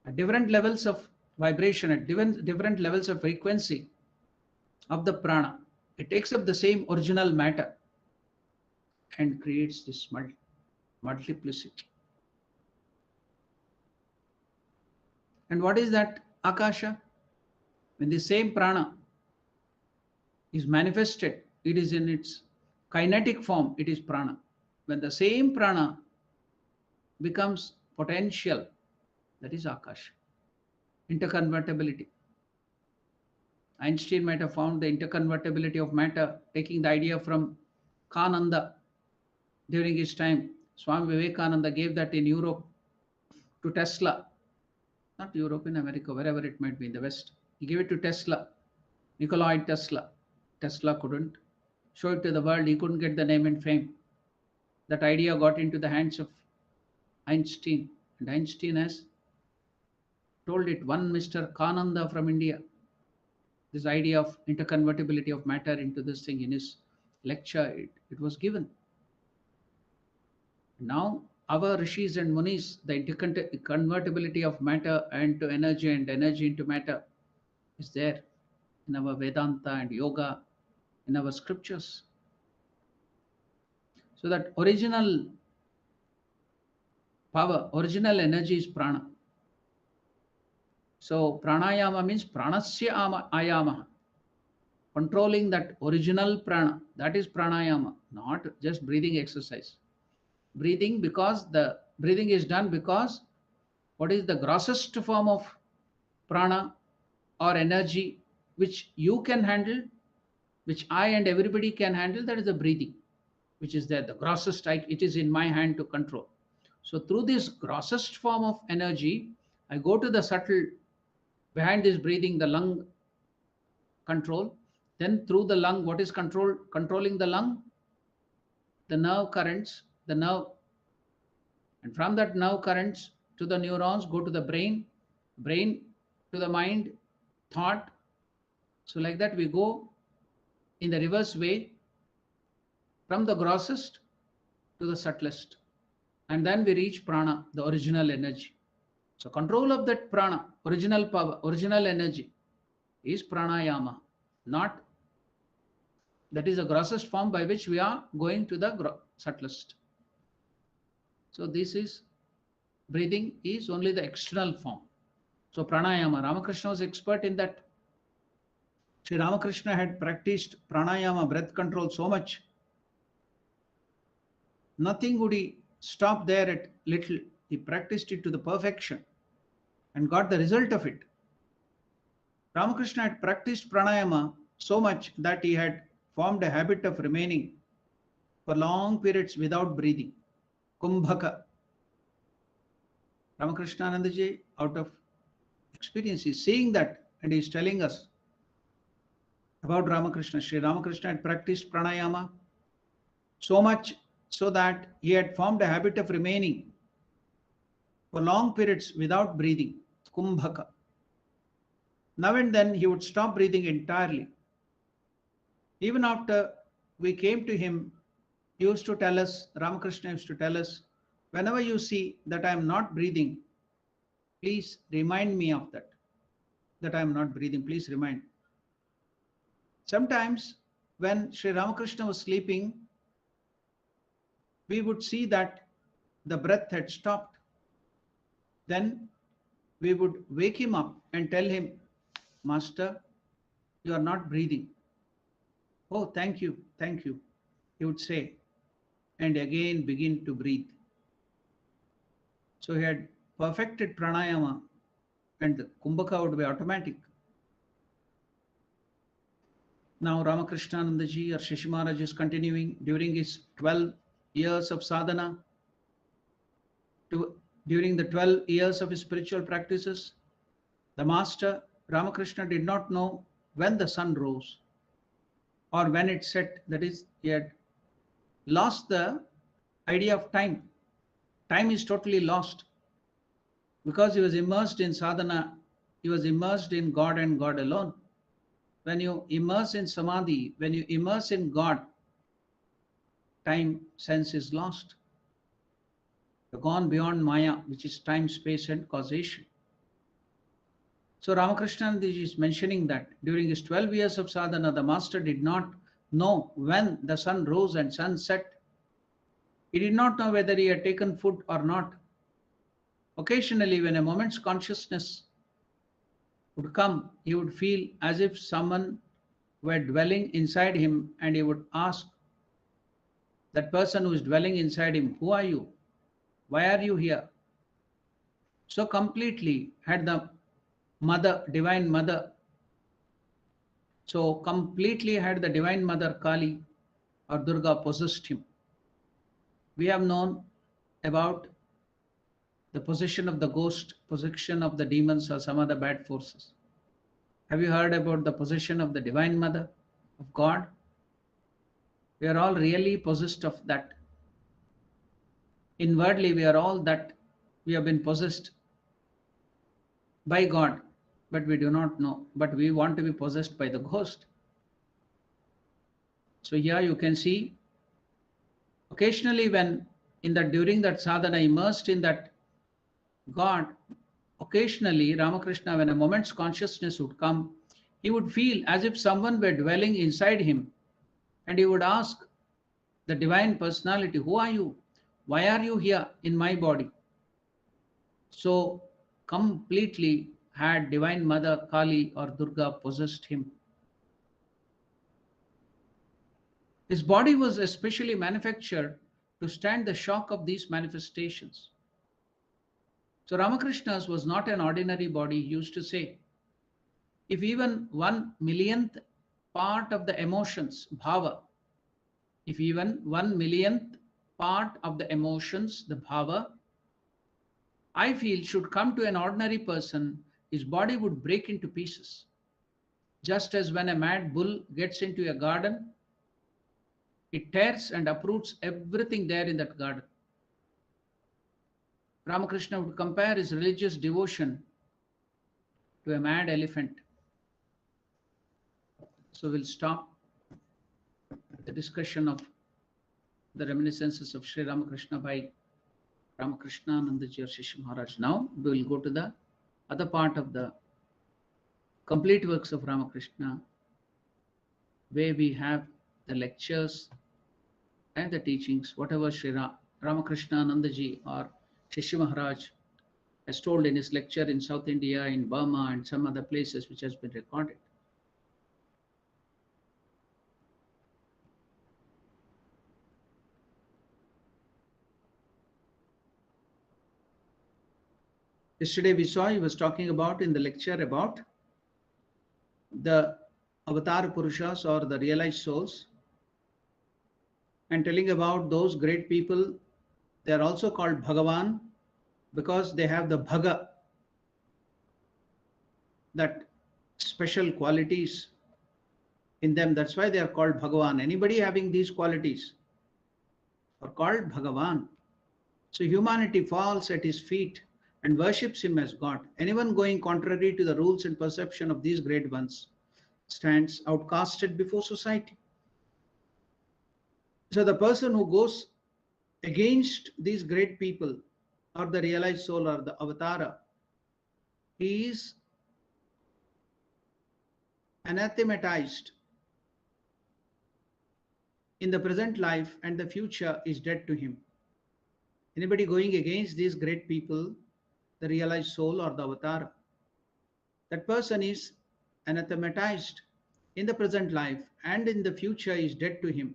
At different levels of vibration, at different levels of frequency of the prana, it takes up the same original matter and creates this multiplicity. And what is that akasha? When the same prana is manifested, it is in its kinetic form, it is prana. When the same prana becomes potential, that is akasha. Interconvertibility. Einstein might have found the interconvertibility of matter, taking the idea from Kananda during his time. Swami Vivekananda gave that in Europe to Tesla. Not Europe, in America, wherever it might be in the West. He gave it to Tesla, Nikola Tesla. Tesla couldn't show it to the world. He couldn't get the name and fame. That idea got into the hands of Einstein. And Einstein has told it, one Mr. Kananda from India. This idea of interconvertibility of matter into this thing in his lecture, it was given. Now, our rishis and munis, the interconvertibility of matter into energy and energy into matter is there in our Vedanta and yoga, in our scriptures. So that original power, original energy is prana. So pranayama means pranasya ayama, controlling that original prana, that is pranayama, not just breathing exercise. Breathing, because the breathing is done because what is the grossest form of prana or energy which you can handle, which I and everybody can handle, that is the breathing, which is there, the grossest, it is in my hand to control. So through this grossest form of energy, I go to the subtle, behind this breathing, the lung control. Then through the lung, what is controlling the lung? The nerve currents, the nerve. And from that nerve currents to the neurons, go to the brain to the mind, thought. So like that we go in the reverse way from the grossest to the subtlest. And then we reach prana, the original energy. So control of that prana, original power, original energy is pranayama, not that is the grossest form by which we are going to the subtlest. So this is, breathing is only the external form. So pranayama, Ramakrishna was expert in that. Sri Ramakrishna had practiced pranayama, breath control so much. Nothing would he stop there at little. He practiced it to the perfection and got the result of it. Ramakrishna had practiced pranayama so much that he had formed a habit of remaining for long periods without breathing. Kumbhaka, Ramakrishna out of experience, is seeing that and he is telling us about Ramakrishna. Sri Ramakrishna had practiced pranayama so much so that he had formed a habit of remaining for long periods without breathing, kumbhaka. Now and then he would stop breathing entirely. Even after we came to him, he used to tell us, Ramakrishna used to tell us, whenever you see that I am not breathing, please remind me of that I am not breathing, please remind. Sometimes when Sri Ramakrishna was sleeping, we would see that the breath had stopped. Then we would wake him up and tell him, Master, you are not breathing. Oh, thank you, he would say, and again begin to breathe. So he had perfected pranayama and the kumbhaka would be automatic. Now Ramakrishna or Shashi Maharaj is continuing during his 12 years of sadhana. During the 12 years of his spiritual practices, the master Ramakrishna did not know when the sun rose or when it set. That is, he had lost the idea of time. Time is totally lost because he was immersed in sadhana. He was immersed in God and God alone. When you immerse in samadhi, when you immerse in God, time sense is lost. You're gone beyond Maya, which is time, space and causation. So Ramakrishna is mentioning that during his 12 years of sadhana, the master did not know when the sun rose and sun set. He did not know whether he had taken food or not. Occasionally, when a moment's consciousness would come, he would feel as if someone were dwelling inside him, and he would ask that person who is dwelling inside him, who are you? Why are you here? So completely had the mother, divine mother, so completely had the divine mother Kali or Durga possessed him. We have known about the possession of the ghost, possession of the demons or some other bad forces. Have you heard about the possession of the divine mother of God? We are all really possessed of that. Inwardly, we are all that. We have been possessed by God, but we do not know. But we want to be possessed by the ghost. So here you can see, occasionally when during that sadhana, immersed in that God, occasionally Ramakrishna, when a moment's consciousness would come, he would feel as if someone were dwelling inside him, and he would ask the divine personality, who are you? Why are you here in my body? So completely had divine mother Kali or Durga possessed him. His body was especially manufactured to stand the shock of these manifestations. So Ramakrishna's was not an ordinary body. He used to say, if even 1/1,000,000th part of the emotions, bhava, if even 1/1,000,000th part of the emotions, the bhava, I feel should come to an ordinary person, his body would break into pieces. Just as when a mad bull gets into a garden, it tears and uproots everything there in that garden. Ramakrishna would compare his religious devotion to a mad elephant. So we'll stop the discussion of the reminiscences of Sri Ramakrishna by Ramakrishna-Nandaji or Shashi Maharaj. Now we will go to the other part of the complete works of Ramakrishna, where we have the lectures and the teachings, whatever Sri Ramakrishna-Nandaji or Shashi Maharaj has told in his lecture in South India, in Burma and some other places which has been recorded. Yesterday we saw he was talking about in the lecture about the Avatara Purushas or the realized souls, and telling about those great people. They are also called Bhagavan, because they have the bhaga, that special qualities in them. That's why they are called Bhagavan. Anybody having these qualities are called Bhagavan. So humanity falls at his feet and worships him as God. Anyone going contrary to the rules and perception of these great ones stands outcasted before society. So the person who goes against these great people, or the realized soul, or the Avatara, he is anathematized in the present life, and the future is dead to him. Anybody going against these great people, the realized soul or the Avatara, that person is anathematized in the present life, and in the future is dead to him.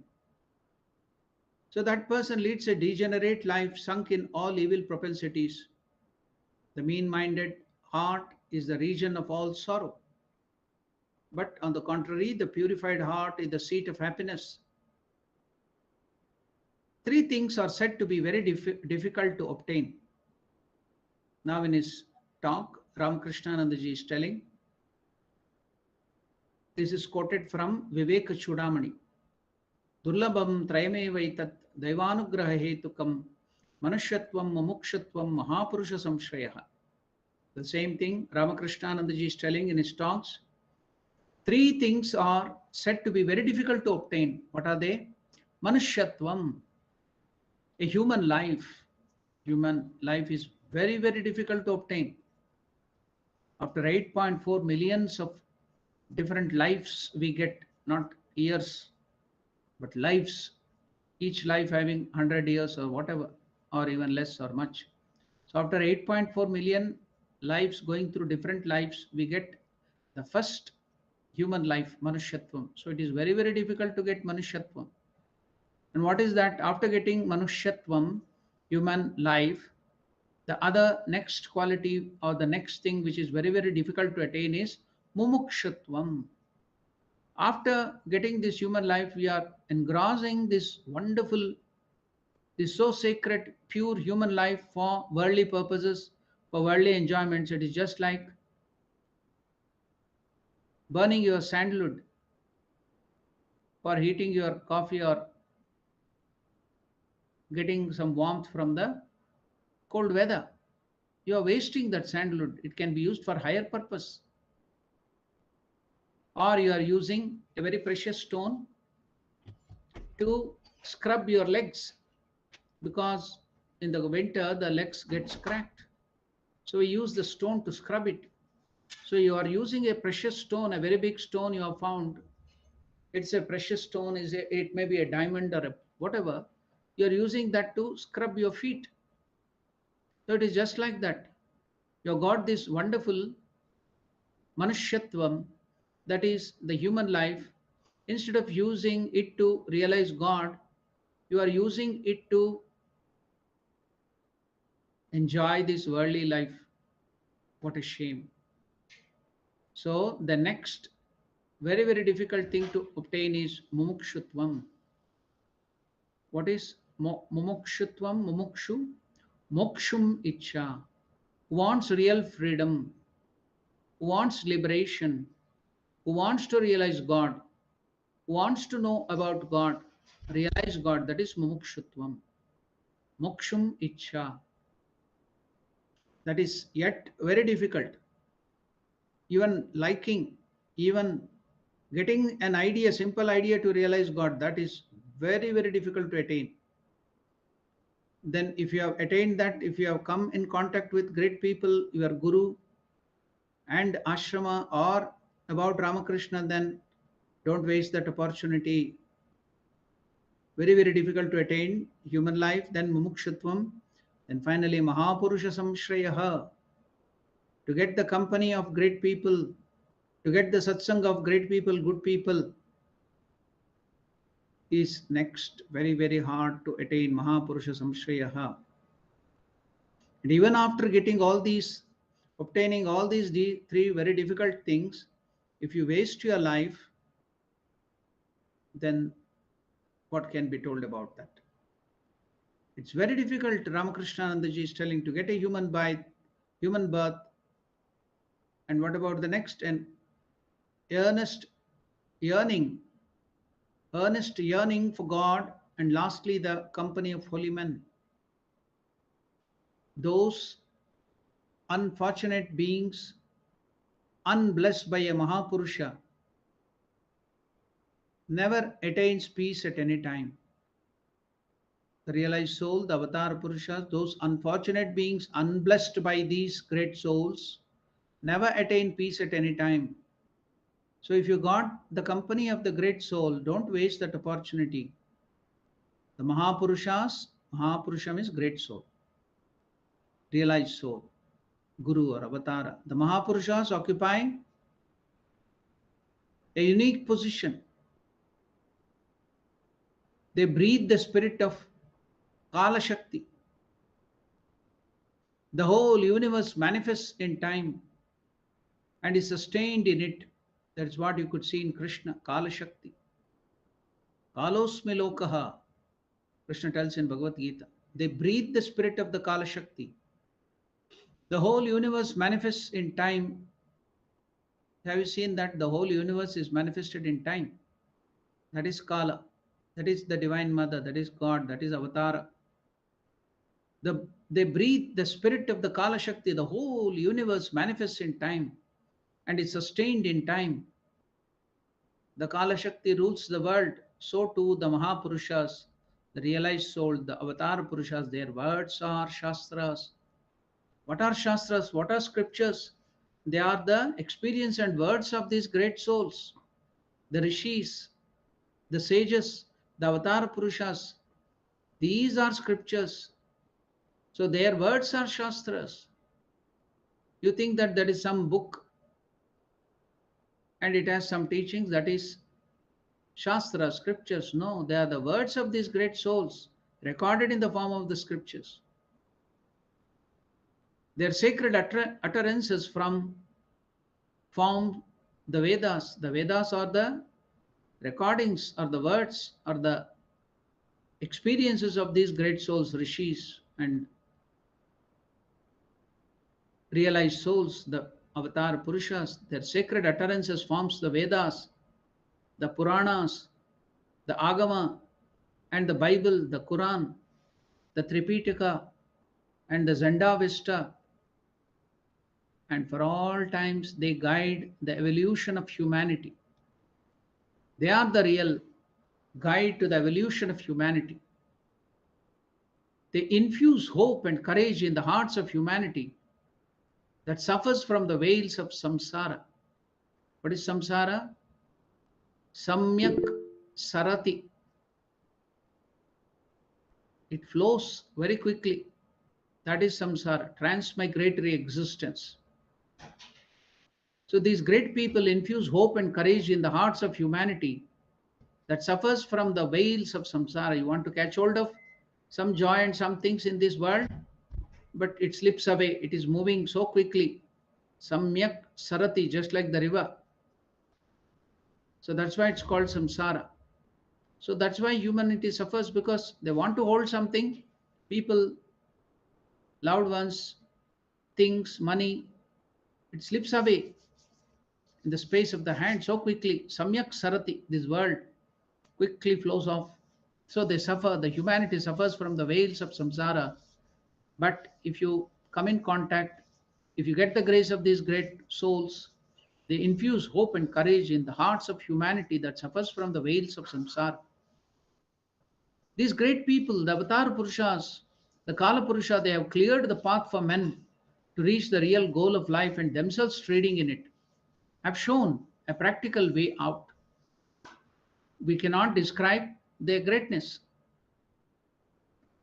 So that person leads a degenerate life, sunk in all evil propensities. The mean-minded heart is the region of all sorrow. But on the contrary, the purified heart is the seat of happiness. Three things are said to be very difficult to obtain. Now in his talk, Ramakrishna is telling, this is quoted from Viveka Chudamani. Durlabham trayamevaitat daivanugraha hetukam manushyatvam mumukshutvam mahapurusha samshrayaha. The same thing Ramakrishna is telling in his talks. Three things are said to be very difficult to obtain. What are they? Manushyatvam, a human life. Human life is very, very difficult to obtain. After 8.4 millions of different lives we get, not years, but lives, each life having 100 years or whatever, or even less or much. So after 8.4 million lives going through different lives, we get the first human life, Manushyatvam. So it is very, very difficult to get Manushyatvam. And what is that? After getting Manushyatvam, human life, the other next quality or the next thing which is very, very difficult to attain is Mumukshutvam. After getting this human life, we are engrossing this wonderful, this so sacred, pure human life for worldly purposes, for worldly enjoyments. It is just like burning your sandalwood for heating your coffee or getting some warmth from the cold weather. You are wasting that sandalwood. It can be used for higher purpose. Or you are using a very precious stone to scrub your legs, because in the winter the legs gets cracked. So we use the stone to scrub it. So you are using a precious stone, a very big stone you have found. It's a precious stone, it may be a diamond or a whatever. You are using that to scrub your feet. So it is just like that. You have got this wonderful Manushyatvam, that is the human life. Instead of using it to realize God, you are using it to enjoy this worldly life. What a shame. So the next very, very difficult thing to obtain is Mumukshutvam. What is Mumukshutvam? Mumukshu? Mokshum Icha. Who wants real freedom, who wants liberation, who wants to realize God, who wants to know about God, realize God, that is Mumukshutvam. Mokshum Icha. That is yet very difficult. Even liking, even getting an idea, simple idea to realize God, that is very, very difficult to attain. Then if you have attained that, if you have come in contact with great people, your guru and ashrama, or about Ramakrishna, then don't waste that opportunity. Very, very difficult to attain human life, then Mumukshutvam, then finally Mahapurusha Samshrayaha, to get the company of great people, to get the satsang of great people, good people, is next very, very hard to attain, Mahapurusha Samshrayaha. And even after getting all these, obtaining all these three very difficult things, if you waste your life, then what can be told about that? It's very difficult, Ramakrishna Anandaji is telling, to get a human birth. And what about the next? An earnest yearning, earnest yearning for God, and lastly, the company of holy men. Those unfortunate beings, unblessed by a Mahapurusha, never attains peace at any time. The realized soul, the Avatara Purushas, those unfortunate beings, unblessed by these great souls, never attain peace at any time. So if you got the company of the great soul, don't waste that opportunity. The Mahapurushas, Mahapurusham is great soul, realized soul, Guru or Avatara. The Mahapurushas occupy a unique position. They breathe the spirit of Kala Shakti. The whole universe manifests in time and is sustained in it. That's what you could see in Krishna, Kala Shakti. Kalosmi Lokaha, Krishna tells in Bhagavad Gita. They breathe the spirit of the Kala Shakti. The whole universe manifests in time. Have you seen that the whole universe is manifested in time? That is Kala. That is the Divine Mother. That is God. That is Avatara. They breathe the spirit of the Kala Shakti. The whole universe manifests in time and is sustained in time. The Kala Shakti rules the world. So too the Mahapurushas, the realized soul, the Avatara Purushas, their words are Shastras. What are Shastras? What are scriptures? They are the experience and words of these great souls, the Rishis, the sages, the Avatara Purushas. These are scriptures. So their words are Shastras. You think that there is some book and it has some teachings, that is Shastra, scriptures. No, they are the words of these great souls recorded in the form of the scriptures. Their sacred utterances form the Vedas. The Vedas are the recordings, or the words, or the experiences of these great souls, rishis and realized souls, the avatar purushas. Their sacred utterances forms the Vedas, the Puranas, the Agama, and the Bible, the Quran, the Tripitaka, and the Zendavesta. And for all times, they guide the evolution of humanity. They are the real guide to the evolution of humanity. They infuse hope and courage in the hearts of humanity that suffers from the veils of samsara. What is samsara? Samyak sarati. It flows very quickly. That is samsara, transmigratory existence. So these great people infuse hope and courage in the hearts of humanity that suffers from the veils of samsara. You want to catch hold of some joy and some things in this world, but it slips away. It is moving so quickly. Samyak sarati, just like the river. So that's why it's called samsara. So that's why humanity suffers, because they want to hold something. People, loved ones, things, money, it slips away in the space of the hand so quickly. Samyak sarati, this world quickly flows off. So they suffer, the humanity suffers from the veils of samsara. But if you come in contact, if you get the grace of these great souls, they infuse hope and courage in the hearts of humanity that suffers from the veils of samsara. These great people, the Avatar Purushas, the Kala Purusha, they have cleared the path for men to reach the real goal of life and themselves trading in it, have shown a practical way out. We cannot describe their greatness.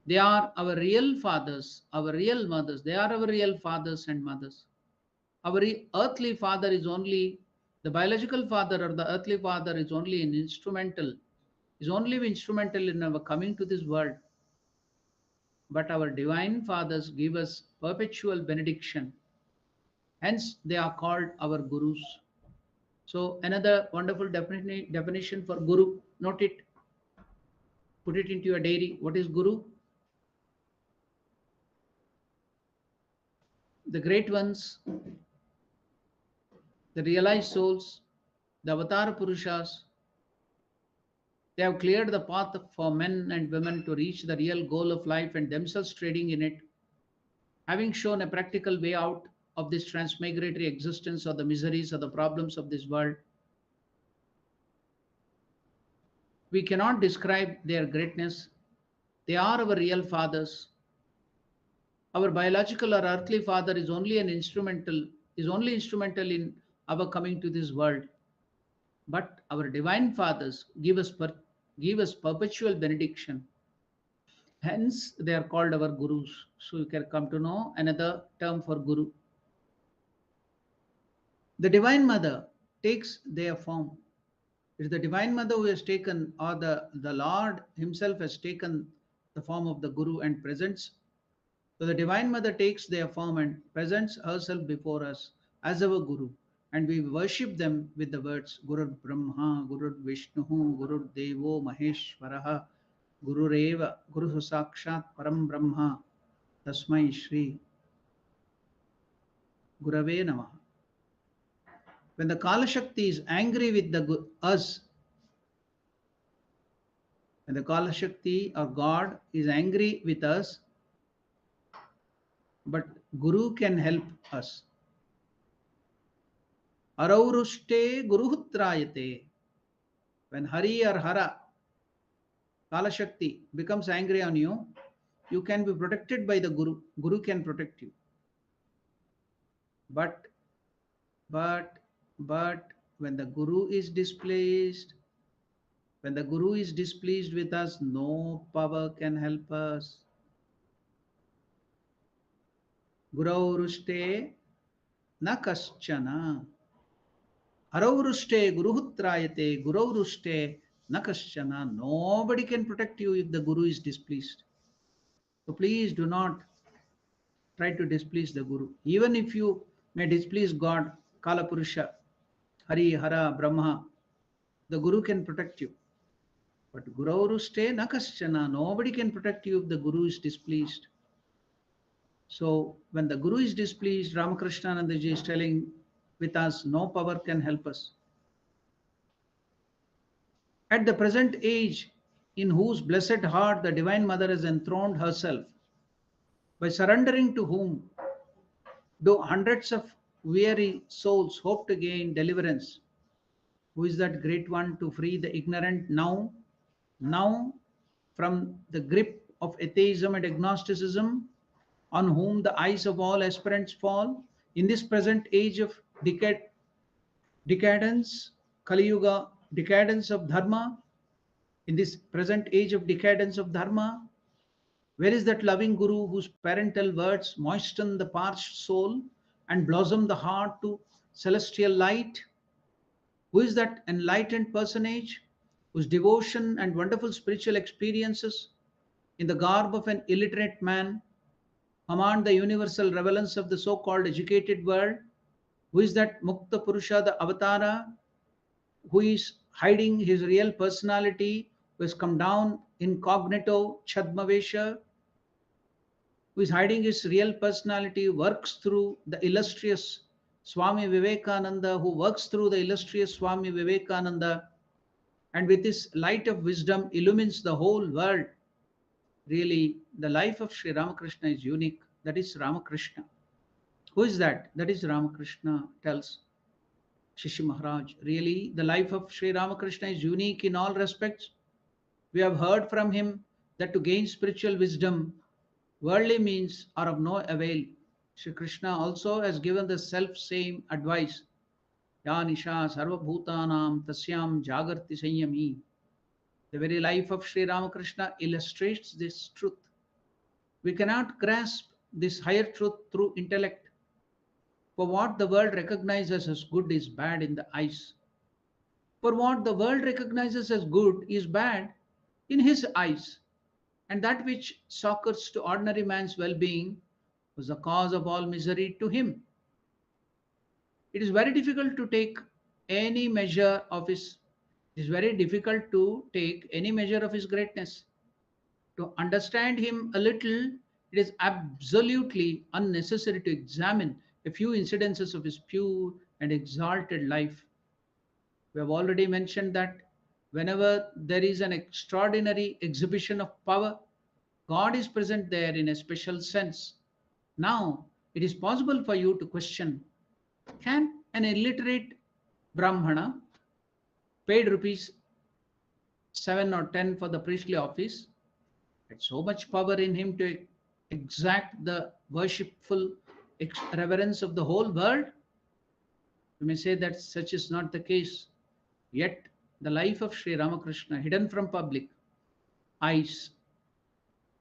They are our real fathers, our real mothers. They are our real fathers and mothers. Our earthly father is only, the biological father or the earthly father is only an instrumental, is only instrumental in our coming to this world. But our divine fathers give us perpetual benediction. Hence, they are called our gurus. So, another wonderful definition for guru, note it, put it into your diary. What is guru? The great ones, the realized souls, the Avatara Purushas, they have cleared the path for men and women to reach the real goal of life and themselves trading in it, having shown a practical way out of this transmigratory existence or the miseries or the problems of this world. We cannot describe their greatness. They are our real fathers. Our biological or earthly father is only instrumental in our coming to this world. But our divine fathers give us perpetual benediction. Hence, they are called our gurus. So you can come to know another term for guru. The divine mother takes their form. It is the divine mother who has taken, or the Lord himself has taken the form of the guru and presents. So the divine mother takes their form and presents herself before us as our guru. And we worship them with the words Gurur Brahma, Gurur Vishnu, Gurur Devo Maheshwaraha, Guru Reva, Guru Sakshat Param Brahma, Tasmai Shri Gurave Namaha. When the Kala Shakti is angry with us, when the Kala Shakti or God is angry with us, but Guru can help us. Araurushte Guruhutrayate. When Hari or Hara, Kala Shakti, becomes angry on you, you can be protected by the Guru. Guru can protect you. But, but, but, when the Guru is displeased, when the Guru is displeased with us, no power can help us. Guraurushte na kaschana. Araurushte Guruhutrayate, Guraurushte na kaschana. Nobody can protect you if the Guru is displeased. So please do not try to displease the Guru. Even if you may displease God, Kala Purusha, Hari, Hara, Brahma, the Guru can protect you. But Gurauruste nakaschana, nobody can protect you if the Guru is displeased. So when the Guru is displeased, Ramakrishna ji is telling with us, no power can help us. At the present age, in whose blessed heart the Divine Mother has enthroned herself, by surrendering to whom do hundreds of weary souls hope to gain deliverance? Who is that great one to free the ignorant now from the grip of atheism and agnosticism, on whom the eyes of all aspirants fall in this present age of decadence, Kali Yuga, decadence of Dharma, in this present age of decadence of Dharma? Where is that loving Guru whose parental words moisten the parched soul and blossom the heart to celestial light? Who is that enlightened personage whose devotion and wonderful spiritual experiences in the garb of an illiterate man command the universal relevance of the so-called educated world? Who is that Mukta Purusha, the Avatara, who is hiding his real personality, who has come down incognito, Chadmavesha, who is hiding his real personality, works through the illustrious Swami Vivekananda, who works through the illustrious Swami Vivekananda, and with his light of wisdom illumines the whole world. Really, the life of Sri Ramakrishna is unique. That is Ramakrishna. Who is that? That is Ramakrishna, tells Shishi Maharaj. Really, the life of Sri Ramakrishna is unique in all respects. We have heard from him that to gain spiritual wisdom, worldly means are of no avail. Sri Krishna also has given the self-same advice. Ya Nisha Sarva Bhutanam Tasyam Jagarti Sanyami. The very life of Sri Ramakrishna illustrates this truth. We cannot grasp this higher truth through intellect. For what the world recognizes as good is bad in the eyes. For what the world recognizes as good is bad in his eyes. And that which succors to ordinary man's well-being was the cause of all misery to him. It is very difficult to take any measure of his it is very difficult to take any measure of his greatness. To understand him a little It is absolutely unnecessary to examine a few incidences of his pure and exalted life. We have already mentioned that whenever there is an extraordinary exhibition of power, God is present there in a special sense. Now, it is possible for you to question, can an illiterate Brahmana paid rupees 7 or 10 for the priestly office had so much power in him to exact the worshipful reverence of the whole world? You may say that such is not the case. Yet, the life of Sri Ramakrishna, hidden from public eyes,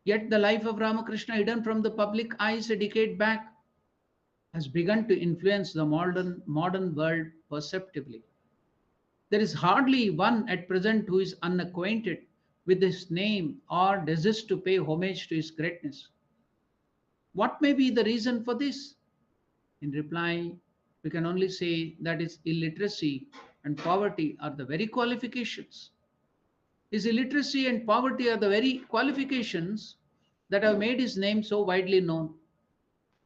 yet the life of Ramakrishna, hidden from the public eyes a decade back, has begun to influence the modern world perceptibly. There is hardly one at present who is unacquainted with his name or desists to pay homage to his greatness. What may be the reason for this? In reply, we can only say that his illiteracy and poverty are the very qualifications. His illiteracy and poverty are the very qualifications that have made his name so widely known.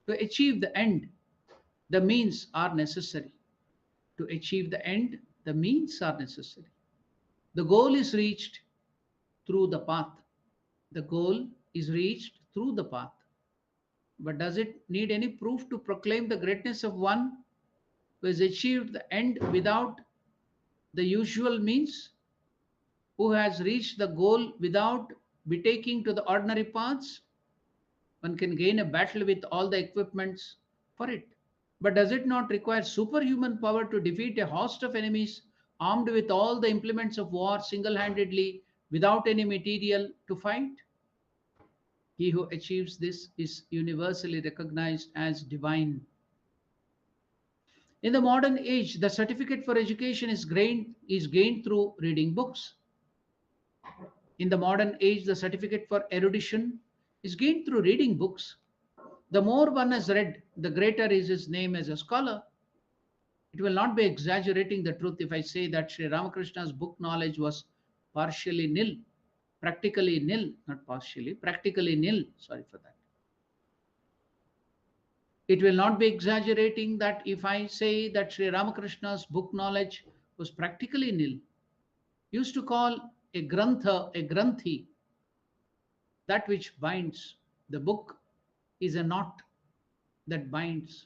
To achieve the end, the means are necessary. To achieve the end, the means are necessary. The goal is reached through the path. The goal is reached through the path. But does it need any proof to proclaim the greatness of one who has achieved the end without the usual means, who has reached the goal without betaking to the ordinary paths? One can gain a battle with all the equipments for it. But does it not require superhuman power to defeat a host of enemies armed with all the implements of war single handedly without any material to fight? He who achieves this is universally recognized as divine. In the modern age, the certificate for education is gained through reading books. In the modern age, the certificate for erudition is gained through reading books. The more one has read, the greater is his name as a scholar. It will not be exaggerating the truth if I say that Sri Ramakrishna's book knowledge was partially nil, practically nil, not partially, practically nil. Sorry for that. It will not be exaggerating that if I say that Sri Ramakrishna's book knowledge was practically nil. Used to call a grantha a granthi, that which binds. The book is a knot that binds.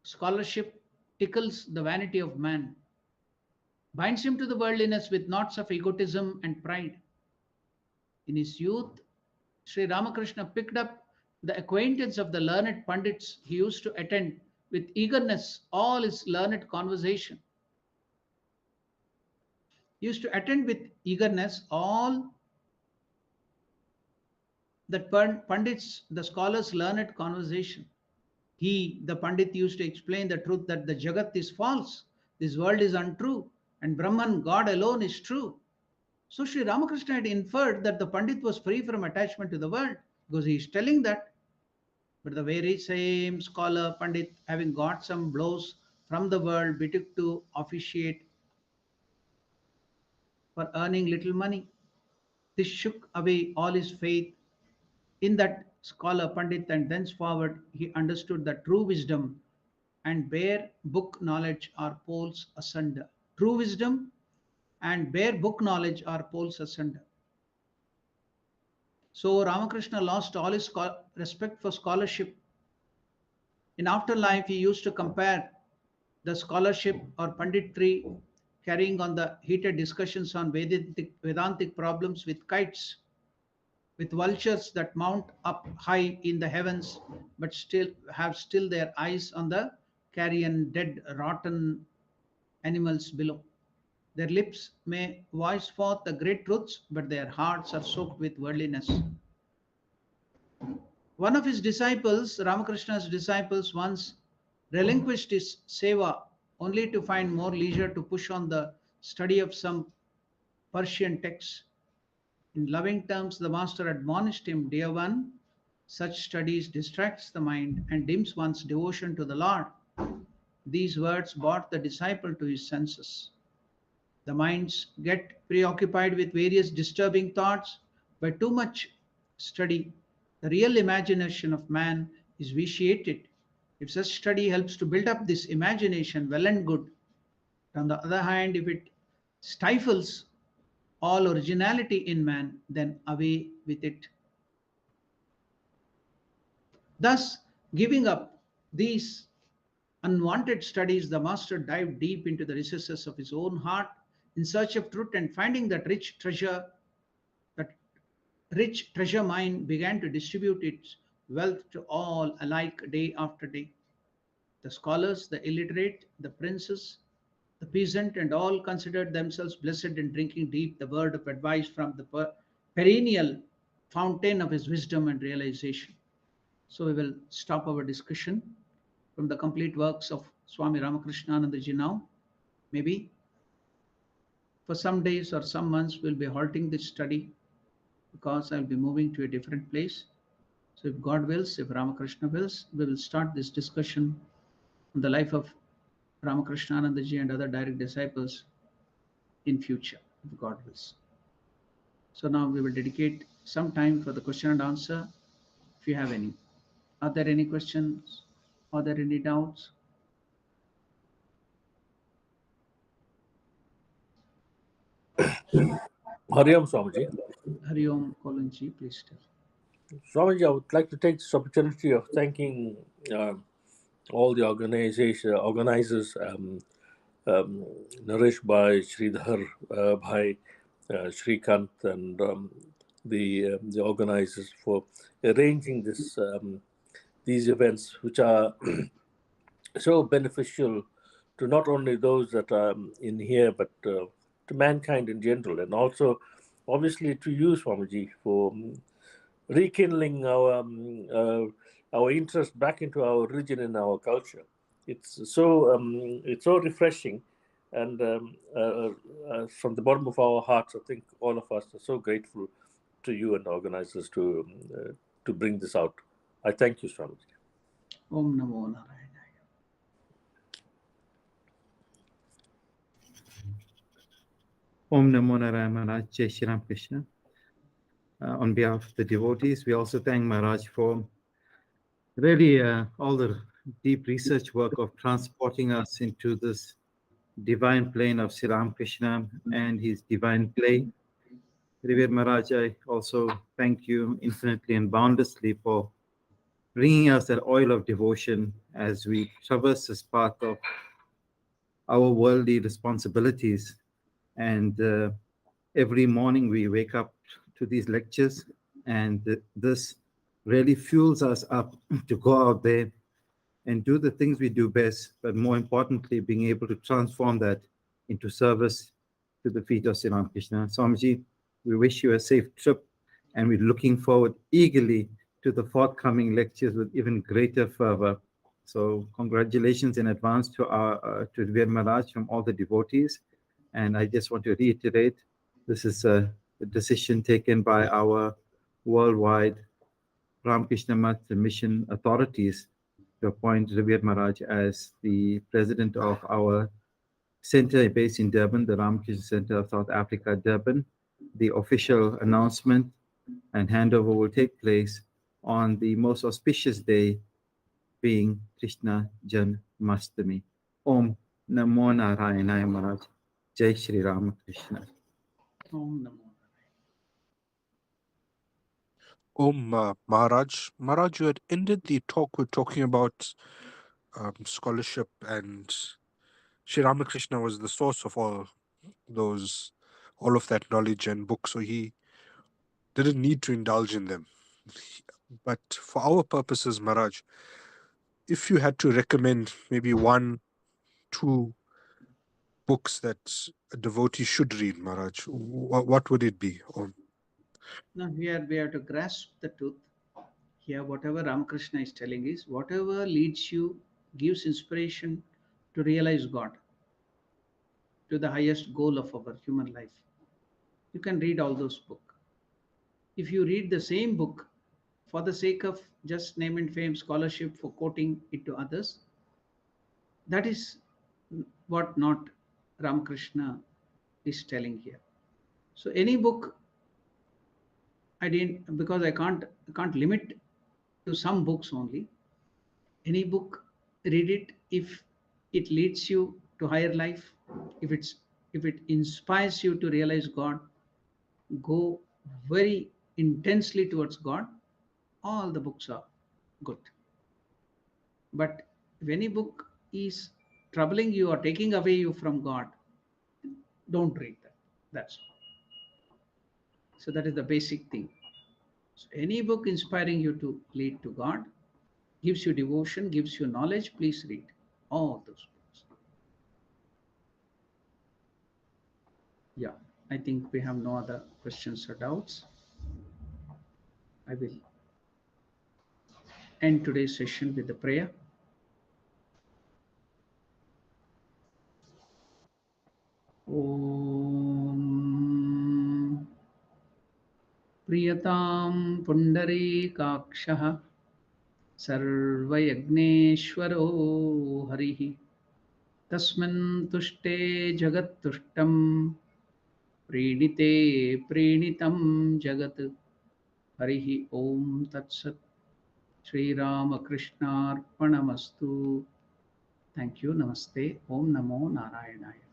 Scholarship tickles the vanity of man, binds him to the worldliness with knots of egotism and pride. In his youth, Sri Ramakrishna picked up the acquaintance of the learned Pandits he used to attend with eagerness all his learned conversation. He used to attend with eagerness all that Pandits, the scholars' learned conversation. He, the Pandit, used to explain the truth that the Jagat is false, this world is untrue, and Brahman, God alone, is true. So Sri Ramakrishna had inferred that the Pandit was free from attachment to the world because he is telling that. But the very same scholar, Pandit, having got some blows from the world, betook to officiate for earning little money. This shook away all his faith in that scholar Pandit, and thenceforward he understood that true wisdom and bare book knowledge are poles asunder. True wisdom and bare book knowledge are poles asunder. So Ramakrishna lost all his respect for scholarship. In afterlife, he used to compare the scholarship or panditry carrying on the heated discussions on Vedantic problems with kites, with vultures that mount up high in the heavens but still their eyes on the carrion dead rotten animals below. Their lips may voice forth the great truths, but their hearts are soaked with worldliness. One of his disciples, Ramakrishna's disciples, once relinquished his seva only to find more leisure to push on the study of some Persian texts. In loving terms, the master admonished him, "Dear one, such studies distracts the mind and dims one's devotion to the Lord." These words brought the disciple to his senses. The minds get preoccupied with various disturbing thoughts by too much study. The real imagination of man is vitiated. If such study helps to build up this imagination, well and good. On the other hand, if it stifles all originality in man, then away with it. Thus, giving up these unwanted studies, the master dived deep into the recesses of his own heart in search of truth, and finding that rich treasure mine, began to distribute its wealth to all alike day after day. The scholars, the illiterate, the princes, the peasant, and all considered themselves blessed in drinking deep the word of advice from the perennial fountain of his wisdom and realization. So we will stop our discussion from the complete works of Swami Ramakrishna now. Maybe for some days or some months we'll be halting this study because I'll be moving to a different place. So if God wills, if Ramakrishna wills, we will start this discussion on the life of Ramakrishna and other direct disciples in future, if God wills. So now we will dedicate some time for the question and answer, if you have any. Are there any questions? Are there any doubts? Hari Om, Swamiji. Hari Om, Kolanji, please tell. Swamiji, I would like to take this opportunity of thanking all the organizers, nourished by Sridhar, by Shrikant, and the organizers for arranging these events, which are so beneficial to not only those that are in here, but to mankind in general, and also obviously to you, Swamiji, for rekindling our interest back into our religion and our culture. It's so refreshing, and from the bottom of our hearts, I think all of us are so grateful to you and the organizers to bring this out. I thank you, Swamiji. Om Namo Narayana. Om Namo Narayana Maharaj, Jai Sri Ramakrishna. On behalf of the devotees, we also thank Maharaj for really all the deep research work of transporting us into this divine plane of Sri Ramakrishna and his divine play. Revered Maharaj, I also thank you infinitely and boundlessly for bringing us that oil of devotion as we traverse this path of our worldly responsibilities. And every morning we wake up to these lectures, and this really fuels us up to go out there and do the things we do best, but more importantly, being able to transform that into service to the feet of Sri Ramakrishna. Swamiji, we wish you a safe trip, and we're looking forward eagerly to the forthcoming lectures with even greater fervor. So congratulations in advance to to Revered Maharaj from all the devotees. And I just want to reiterate, this is a decision taken by our worldwide Ramakrishna Math Mission authorities to appoint Revered Maharaj as the president of our center based in Durban, the Ramakrishna Center of South Africa, Durban. The official announcement and handover will take place on the most auspicious day, being Krishna Janmashtami. Om Namo Narayana Maharaj. Jai Sri Ramakrishna. Om Namo Om Maharaj. Maharaj, you had ended the talk with talking about scholarship, and Sri Ramakrishna was the source of all of that knowledge and books, so he didn't need to indulge in them. But for our purposes, Maharaj, if you had to recommend maybe 1, 2 books that a devotee should read, Maharaj, what would it be? Now here we have to grasp the truth. Here whatever Ramakrishna is telling is, whatever leads you, gives inspiration to realize God, to the highest goal of our human life. You can read all those books. If you read the same book for the sake of just name and fame, scholarship, for quoting it to others, that is what not Ramakrishna is telling here. So any book I didn't, because I can't limit to some books only. Any book, read it if it leads you to higher life, if it inspires you to realize God, go very intensely towards God, all the books are good. But if any book is troubling you or taking away you from God, don't read that. That's all. So that is the basic thing. So any book inspiring you to lead to God, gives you devotion, gives you knowledge, please read all those books. Yeah, I think we have no other questions or doubts. I will end today's session with the prayer. Om Priyatam Pundarikakshaha Sarvayagneshwaro Harihi Tasman Tushte Jagat Tushtam Prenite Prenitam Jagat Harihi Om Tatsat Sri Ramakrishna Arpanamastu. Thank you. Namaste. Om Namo Narayanaya.